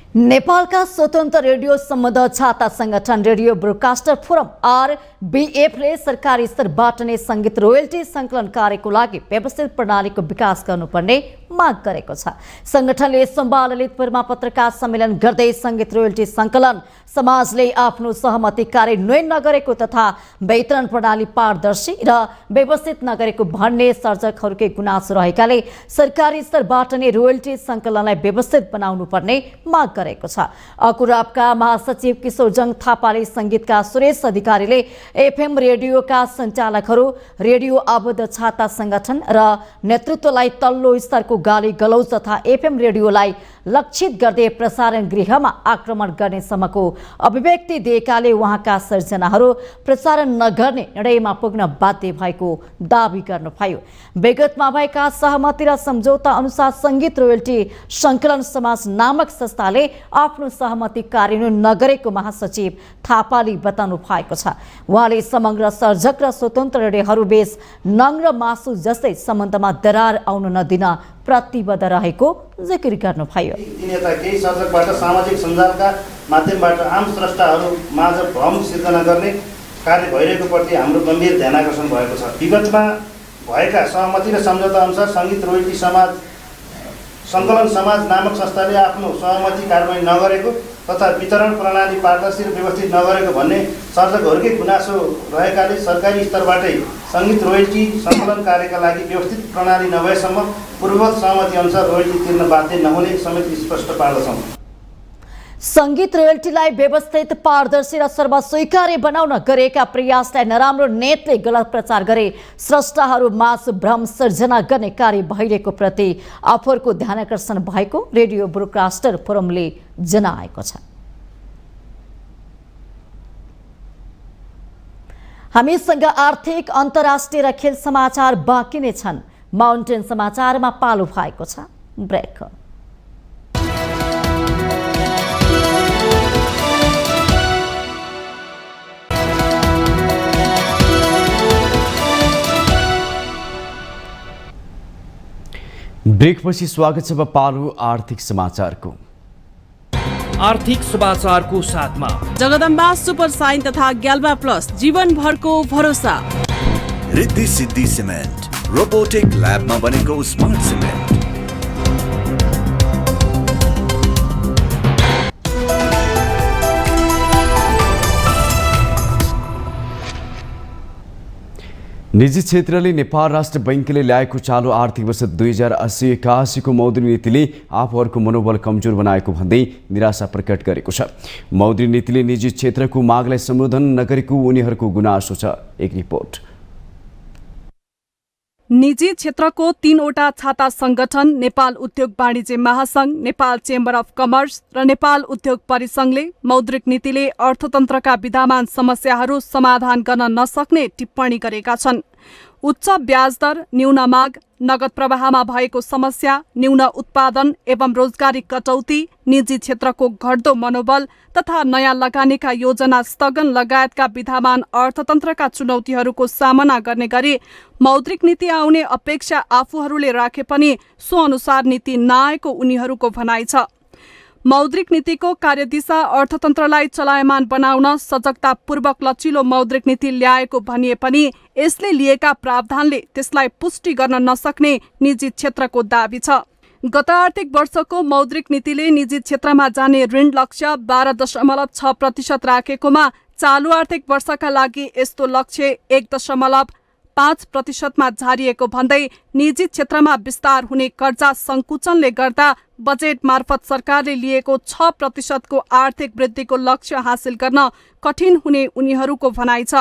नेपालका स्वतन्त्र रेडियो सम्बद्ध छाता संगठन रेडियो ब्रोडकास्टर फोरम RBF-ले सरकारी स्तरबाट नै सङ्गीत रोयल्टी सङ्कलन कार्यको लागि व्यवस्थित प्रणालीको विकास गर्नुपर्ने माग गरेको छ। सङ्गठनले सोमबार ललितपुरमा पत्रकार सम्मेलन गर्दै सङ्गीत रोयल्टी सङ्कलन समाजले आफ्नो सहमति कार्यान्वयन नगरेको तथा वितरण प्रणाली पारदर्शी र व्यवस्थित नगरेको भन्ने सर्जकहरूकै गुनासो रहेकाले सरकारी स्तरबाट नै रोयल्टी सङ्कलनलाई व्यवस्थित बनाउनु पर्ने माग गरेको छ। अकुराबका महासचिव किशोरजङ थापाले सङ्गीतका सुरेश अधिकारीले FM रेडियोका सञ्चालकहरू, रेडियो आबद्ध छाता सङ्गठन र नेतृत्वलाई तल्लो स्तरको गाली गलौज तथा FM रेडियोलाई लक्षित गर्दै प्रसारण गृहमा आक्रमण गर्ने सम्मको अभिव्यक्ति दिएकाले उहाँका सर्जनाहरू प्रसारण नगर्ने निर्णयमा पुग्न बाध्य भएको दावी गर्नुभयो। विगतमा भएका सहमति र सम्झौता अनुसार सङ्गीत रोयल्टी सङ्कलन समाज नामक संस्थाले आफ्नो सहमति कार्यान्वयन नगरेको महासचिव थापाले बताउनु भएको छ। उहाँले समग्र सर्जक र स्वतन्त्र रेडियोहरूबीच नङ र मासु जस्तै सम्बन्धमा दरार आउन नदिन प्रतिबद्ध रहेको जिकिर गर्नुभयो। यता केही सर्जकबाट सामाजिक सञ्जालका माध्यमबाट आम स्रष्टाहरू माझ भ्रम सिर्जना गर्ने कार्य भइरहेको प्रति हाम्रो गम्भीर ध्यानाकर्षण भएको छ। विगतमा भएका सहमति र सम्झौता अनुसार सङ्गीत रोयल्टी सङ्कलन समाज नामक संस्थाले आफ्नो सहमति कार्यान्वयन नगरेको तथा वितरण प्रणाली पारदर्शी र व्यवस्थित नगरेको भन्ने सर्जकहरूकै गुनासो रहेकाले सरकारी स्तरबाटै सङ्गीत रोयल्टी सङ्कलन कार्यका लागि व्यवस्थित प्रणाली नभएसम्म पूर्ववत सहमति अनुसार रोयल्टी तिर्न बाध्य नहुने समेत स्पष्ट पार्दछौँ। सङ्गीत रोयल्टीलाई व्यवस्थित पारदर्शी र सर्वस्वीकार्य बनाउन गरेका प्रयासलाई नराम्रो नेतले गलत प्रचार गरे स्रष्टाहरू माझ भ्रम सृजना गर्ने कार्य भइरहेको प्रति आफूहरूको ध्यानाकर्षण भएको रेडियो ब्रोडकास्टर फोरमले जनाएको छ। हामीसँग आर्थिक अन्तर्राष्ट्रिय र खेल समाचार बाँकी नै छन्। माउन्टेन समाचारमा पालो भएको छ ब्रेक। ब्रेकपछि स्वागत छ पालो आर्थिक समाचारको। आर्थिक समाचारको साथमा जगदम्बा सुपर साइन तथा ग्याल्बा प्लस जीवनभरको भरोसा। रिद्धि सिद्धि सिमेन्ट रोबोटिक ल्याबमा बनेको स्मार्ट सिमेन्ट। निजी क्षेत्रले नेपाल राष्ट्र बैंकले ल्याएको चालु आर्थिक वर्ष 2080-81 को मौद्रिक नीतिले आफूहरूको मनोबल कमजोर बनाएको भन्दै निराशा प्रकट गरेको छ। मौद्रिक नीतिले निजी क्षेत्रको मागलाई सम्बोधन नगरेको उनीहरूको गुनासो छ। एक रिपोर्ट। निजी क्षेत्रको 3वटा छाता संगठन नेपाल उद्योग वाणिज्य महासंघ, नेपाल चेम्बर अफ कमर्स र नेपाल उद्योग परिसंघले मौद्रिक नीतिले अर्थतन्त्रका विद्यमान समस्याहरू समाधान गर्न नसक्ने टिप्पणी गरेका छन्। उच्च ब्याज दर, न्यून माग, नगद प्रवाहमा भएको समस्या, न्यून उत्पादन एवं रोजगारी कटौती, निजी क्षेत्रको घट्दो मनोबल तथा नयाँ लगानीका योजना स्थगन लगायतका विद्यमान अर्थतन्त्रका चुनौतीहरूको सामना गर्ने गरी मौद्रिक नीति आउने अपेक्षा आफूहरूले राखे पनि सो अनुसार नीति नआएको उनीहरूको भनाइ छ। मौद्रिक नीतिको कार्यदिशा अर्थतन्त्रलाई चलायमान बनाउन सजगतापूर्वक लचिलो मौद्रिक नीति ल्याएको भनिए पनि यसले लिएका प्रावधानले त्यसलाई पुष्टि गर्न नसक्ने निजी क्षेत्रको दाबी छ। गत आर्थिक वर्षको मौद्रिक नीतिले निजी क्षेत्रमा जाने ऋण लक्ष्य 12.6% राखेकोमा चालु आर्थिक वर्षका लागि यस्तो लक्ष्य 1.5% झारिएको भन्दै निजी क्षेत्रमा विस्तार हुने कर्जा संकुचनले गर्दा बजेट मार्फत सरकारले लिएको 6% को आर्थिक वृद्धिको लक्ष्य हासिल गर्न कठिन हुने उनीहरूको भनाइ छ।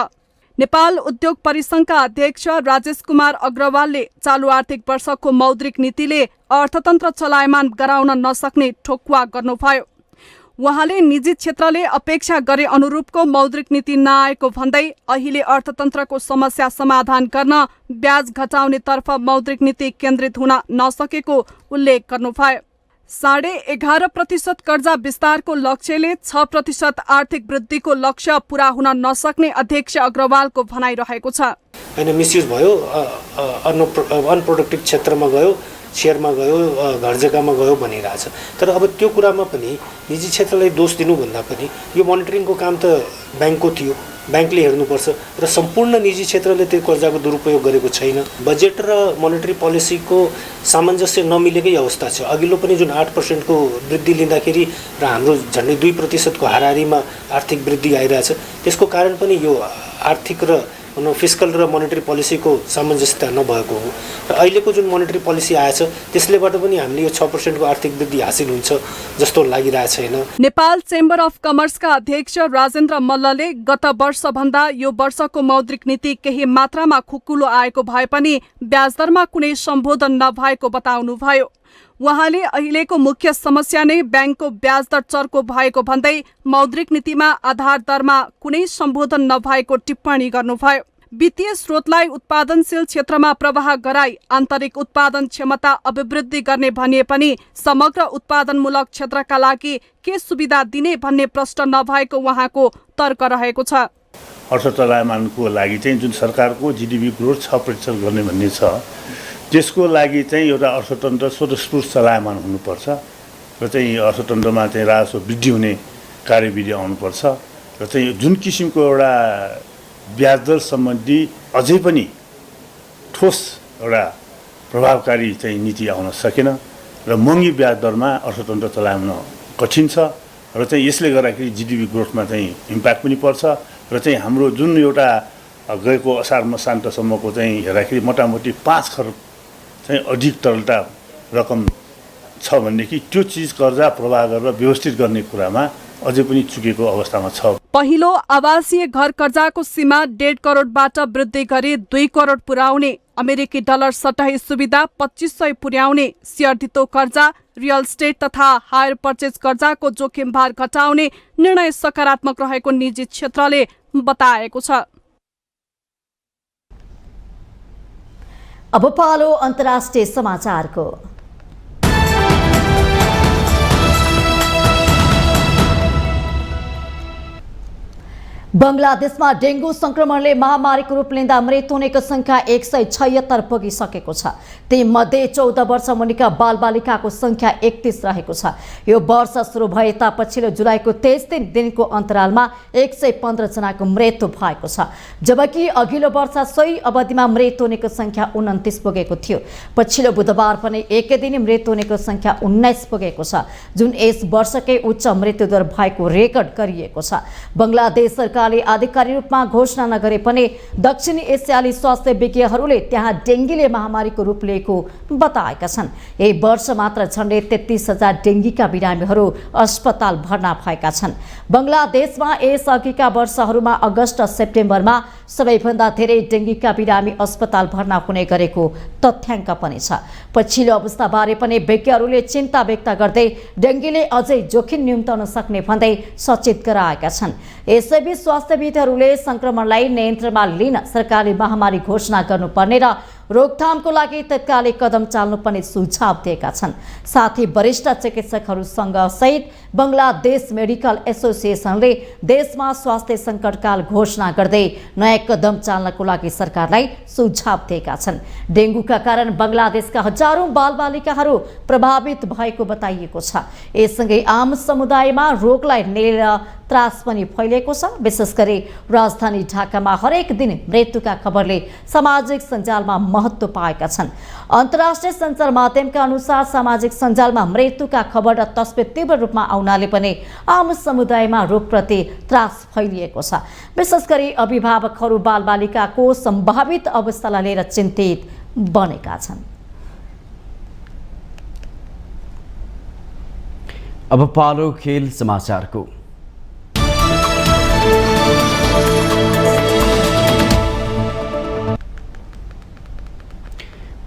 नेपाल उद्योग परिसंघका अध्यक्ष राजेश कुमार अग्रवालले चालु आर्थिक वर्षको मौद्रिक नीतिले अर्थतन्त्र चलायमान गराउन नसक्ने ठोक्वा गर्नुभयो। उहाँले निजी क्षेत्रले अपेक्षा गरे अनुरूपको मौद्रिक नीति नआएको भन्दै अहिले अर्थतन्त्रको समस्या समाधान गर्न ब्याज घटाउनेतर्फ मौद्रिक नीति केन्द्रित हुन नसकेको उल्लेख गर्नुभयो। 11.5% कर्जा विस्तारको लक्ष्यले 6% आर्थिक वृद्धिको लक्ष्य पूरा हुन नसक्ने अध्यक्ष अग्रवालको भनाइरहेको छ। हैन, मिसयुज भयो, अनप्रोडक्टिभ क्षेत्रमा गयो, शेयरमा गयो, घर जग्गामा गयो भनिरहेछ। तर अब त्यो कुरामा पनि निजी क्षेत्रलाई दोष दिनुभन्दा पनि यो मोनिटरिङको काम त ब्याङ्कको थियो, ब्याङ्कले हेर्नुपर्छ र सम्पूर्ण निजी क्षेत्रले त्यो कर्जाको दुरुपयोग गरेको छैन। बजेट र मोनेटरी पोलिसीको सामञ्जस्य नमिलेकै अवस्था छ। अघिल्लो पनि जुन 8% को वृद्धि लिँदाखेरि र हाम्रो झन्डै 2% को हाराहारीमा आर्थिक वृद्धि आइरहेछ, त्यसको कारण पनि यो आर्थिक र फिस्कल र मोनेटरी पोलिसीको सामञ्जस्यता नभएको हो। र अहिलेको जुन मोनेटरी पोलिसी आएछ त्यसलेबाट पनि हामीले यो 6% को आर्थिक वृद्धि हासिल हुन्छ जस्तो लागिरहेको छैन। नेपाल चेम्बर अफ कमर्सका अध्यक्ष राजेन्द्र मल्लले गत वर्षभन्दा यो वर्षको मौद्रिक नीति केही मात्रामा खुकुलो आएको भए पनि ब्याज दरमा कुनै सम्बोधन नभएको बताउनुभयो। उहाँले अहिलेको मुख्य समस्या नै ब्याङ्कको ब्याज दर चर्को भएको भन्दै मौद्रिक नीतिमा आधार दरमा कुनै सम्बोधन नभएको टिप्पणी गर्नुभयो। वित्तीय स्रोतलाई उत्पादनशील क्षेत्रमा प्रवाह गराई आन्तरिक उत्पादन क्षमता अभिवृद्धि गर्ने भनिए पनि समग्र उत्पादनमूलक क्षेत्रका लागि के सुविधा दिने भन्ने प्रश्न नभएको उहाँको तर्क रहेको छ। अर्थ चलायमानको लागि चाहिँ जुन सरकारको जीडीपी ग्रोथ 6% गर्ने भन्ने छ, त्यसको लागि चाहिँ एउटा अर्थतन्त्र स्वतस्फूर्त चलायमान हुनुपर्छ र चाहिँ अर्थतन्त्रमा चाहिँ राजस्व वृद्धि हुने कार्यविधि आउनुपर्छ र चाहिँ जुन किसिमको एउटा ब्याज दर सम्बन्धी अझै पनि ठोस एउटा प्रभावकारी चाहिँ नीति आउन सकेन र महँगी ब्याज दरमा अर्थतन्त्र चलाउन कठिन छ र चाहिँ यसले गर्दाखेरि जीडीपी ग्रोथमा चाहिँ इम्प्याक्ट पनि पर्छ र चाहिँ हाम्रो जुन एउटा गएको असार मसान्तसम्मको चाहिँ हेर्दाखेरि मोटामोटी 5 खरब चाहिँ अधिक तरलता रकम छ भनेदेखि त्यो चिज कर्जा प्रवाह गरेर व्यवस्थित गर्ने कुरामा अझै पनि चुकेको अवस्थामा छ। पहिलो आवासीय घर कर्जाको सीमा 1.5 करोडबाट वृद्धि गरी 2 करोड पुर्याउने, अमेरिकी डलर सट्टाही सुविधा 2500 पुर्याउने, शेयर धितो कर्जा, रियल स्टेट तथा हायर पर्चेज कर्जाको जोखिम भार घटाउने निर्णय सकारात्मक रहेको निजी क्षेत्रले बताएको छ। अब पालो अन्तर्राष्ट्रिय समाचारको। बंगलादेशमा डेंगू संक्रमणले महामारीको रूप लिँदा मृत्यु हुनेको संख्या 176 पुगिसकेको छ। तीमध्ये 14 वर्ष मुनिका बालबालिकाको संख्या 31 रहेको छ। यो वर्ष सुरु भए ता पछिल्लो जुलाईको 23 दिनको अन्तरालमा 115 जनाको मृत्यु भएको छ, जबकि अघिल्लो वर्ष सोही अवधिमा मृत्यु हुनेको संख्या 29 पुगेको थियो। पछिल्लो बुधबार पनि एकै दिन मृत्यु हुनेको संख्या 19 पुगेको छ, जुन यस वर्षकै उच्च मृत्युदर भएको रेकर्ड गरिएको छ। बंगलादेश सरकारले आधिकारिक रूपमा घोषणा नगरे पनि दक्षिणी एसियाली स्वास्थ्य विज्ञहरूले त्यहाँ डेङ्गीले महामारीको रूप लिएको बताएका छन्। यही वर्ष मात्र झन्डै 33,000 डेङ्गीका बिरामीहरू अस्पताल भर्ना भएका छन्। बंगलादेशमा यसअघिका वर्षहरूमा अगस्त सेप्टेम्बरमा सबैभन्दा धेरै डेङ्गीका बिरामी अस्पताल भर्ना हुने गरेको तथ्याङ्क पनि छ। पछिल्लो अवस्थाबारे पनि विज्ञहरूले चिन्ता व्यक्त गर्दै डेङ्गीले अझै जोखिम न्यूनताउन सक्ने भन्दै सचेत गराएका छन्। यसैबीच स्वास्थ्यविदहरूले संक्रमणलाई नियन्त्रणमा लिन सरकारले महामारी घोषणा गर्नुपर्ने र रोकथामको लागि तत्कालै कदम चाल्नुपर्ने सुझाव दिएका छन्। साथै वरिष्ठ चिकित्सकहरूसँग सहित बङ्गलादेश मेडिकल एसोसिएसनले देशमा स्वास्थ्य सङ्कटकाल घोषणा गर्दै नयाँ कदम चाल्नको लागि सरकारलाई सुझाव दिएका छन्। डेङ्गुका कारण बङ्गलादेशका हजारौं बालबालिकाहरू प्रभावित भएको बताइएको छ। यससँगै आम समुदायमा रोगलाई लिएर त्रास पनि फैलिएको छ। विशेष गरी राजधानी ढाकामा हरेक दिन मृत्युका खबरले सामाजिक सञ्जालमा महत्त्व पाएका छन्। अन्तर्राष्ट्रिय सञ्चार माध्यमका अनुसार सामाजिक सञ्जालमा मृत्युका खबर र तस्बिर तीव्र रूपमा आउनाले पनि आम समुदायमा रोगप्रति त्रास फैलिएको छ। विशेष गरी अभिभावकहरू बालबालिकाको सम्भावित अवस्थालाई लिएर चिन्तित बनेका छन्। अब पालो खेल समाचारको।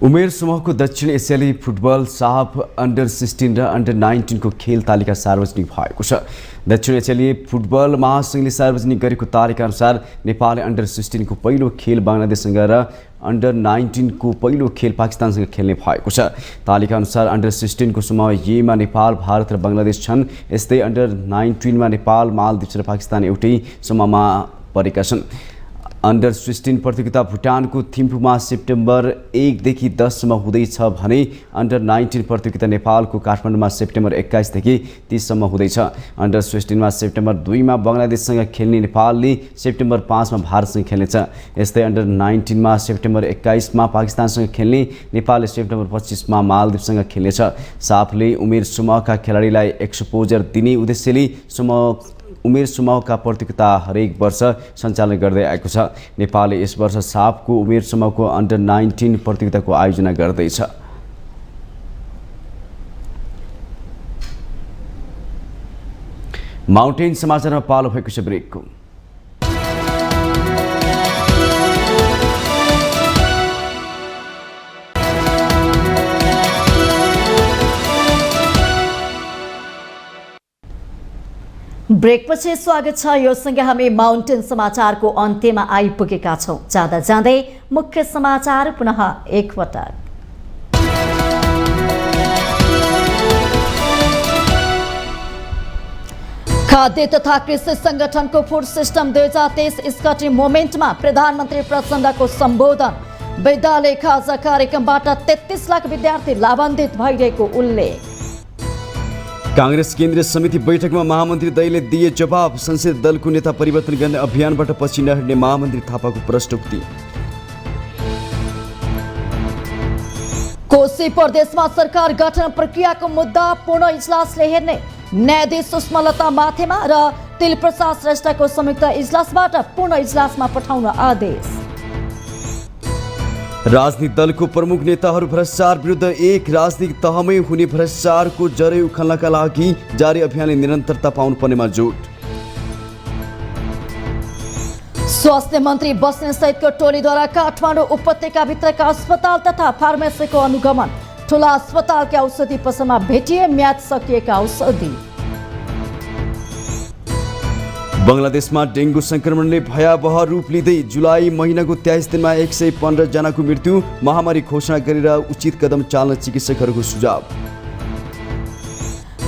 उमेर समूहको दक्षिण एसियाली फुटबल साफ अन्डर 16 र अन्डर 19 को खेल तालिका सार्वजनिक भएको छ। दक्षिण एसियाली फुटबल महासङ्घले सार्वजनिक गरेको तालिका अनुसार नेपालले अन्डर 16 को पहिलो खेल बङ्गलादेशसँग र अन्डर 19 को पहिलो खेल पाकिस्तानसँग खेल्ने भएको छ। तालिका अनुसार अन्डर 16 को समूह ए मा नेपाल, भारत र बङ्गलादेश छन्। यस्तै अन्डर 19 मा नेपाल, मालदिप्स र पाकिस्तान एउटै समूहमा परेका छन्। अन्डर 16 प्रतियोगिता भुटानको थिम्पूमा सेप्टेम्बर 1 देखि 10 सम्म हुँदैछ भने अन्डर 19 प्रतियोगिता नेपालको काठमाडौँमा सेप्टेम्बर 21 देखि 30 सम्म हुँदैछ। अन्डर 16 मा सेप्टेम्बर 2 मा बङ्गलादेशसँग खेल्ने नेपालले सेप्टेम्बर 5 मा भारतसँग खेल्नेछ। यस्तै अन्डर 19 मा सेप्टेम्बर 21 मा पाकिस्तानसँग खेल्ने नेपालले सेप्टेम्बर 25 मा मालदिप्ससँग खेल्नेछ। साफले उमेर समूहका खेलाडीलाई एक्सपोजर दिने उद्देश्यले उमेर समूहका प्रतियोगिता हरेक वर्ष सञ्चालन गर्दै आएको छ। नेपालले यस वर्ष साफको उमेर समूहको अन्डर 19 प्रतियोगिताको आयोजना गर्दैछ। माउन्टेन समाचारमा पालो भएको छ ब्रेकको। ब्रेकपछि स्वागत छ। यो सँगै हामी माउन्टेन समाचारको अन्त्यमा आइपुगेका छौँ। जाँदा जाँदै मुख्य समाचार पुनः एकपटक। खाद्य तथा कृषि संगठनको फूड सिस्टम 2023 स्कटी मोमेन्टमा प्रधानमन्त्री प्रचण्डको सम्बोधन। विद्यालय खाजा कार्यक्रमबाट 33 लाख विद्यार्थी लाभान्वित भइरहेको उल्लेख। कांग्रेस केन्द्रीय समिति बैठकमा महामन्त्री दैले दिए जवाब। संसदीय दलको नेता परिवर्तन गर्ने अभियानबाट पछि नहट्ने महामन्त्री थापाको प्रश्नोक्ति। कोशी प्रदेशमा सरकार गठन प्रक्रियाको मुद्दा पूर्ण इजलासले हेर्ने। न्यायाधीश सुषमा लता माथेमा र तिलप्रसाद श्रेष्ठको संयुक्त इजलासबाट पूर्ण इजलासमा पठाउन आदेश। राजनीतिक दलको प्रमुख नेताहरू भ्रष्टाचार विरुद्ध एक राजनीतिक तहमै हुने भ्रष्टाचारको जरै उखाल्नका लागि जारी अभियानले निरन्तरता पाउनुपर्नेमा जोड। स्वास्थ्य मन्त्री बस्नेत सहितको टोलीद्वारा काठमाडौँ उपत्यकाभित्रका अस्पताल तथा फार्मेसीको अनुगमन। ठुला अस्पतालका औषधि पसलमा भेटिए म्याद सकिएका औषधि। बङ्गलादेशमा डेङ्गु संक्रमणले भयावह रूप लिँदै जुलाई महिनाको 23 दिनमा 115 जनाको मृत्यु। महामारी घोषणा गरेर उचित कदम चाल्न चिकित्सकहरूको सुझाव।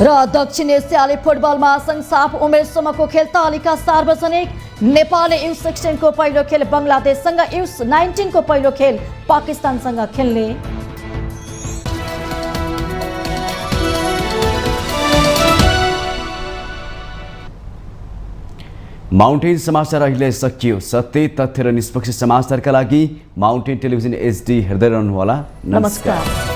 र दक्षिण एसियाली फुटबल महासङ्घ साफ उमेर समूहको खेल तालिका सार्वजनिक। नेपालले U16 को पहिलो खेल बङ्गलादेशसँग, U19 को पहिलो खेल पाकिस्तानसँग खेल्ने। माउन्टेन समाचार अहिले सकियो। सत्य, तथ्य र निष्पक्ष समाचारका लागि माउन्टेन टेलिभिजन HD हेर्दै रहनुहोला। नमस्कार।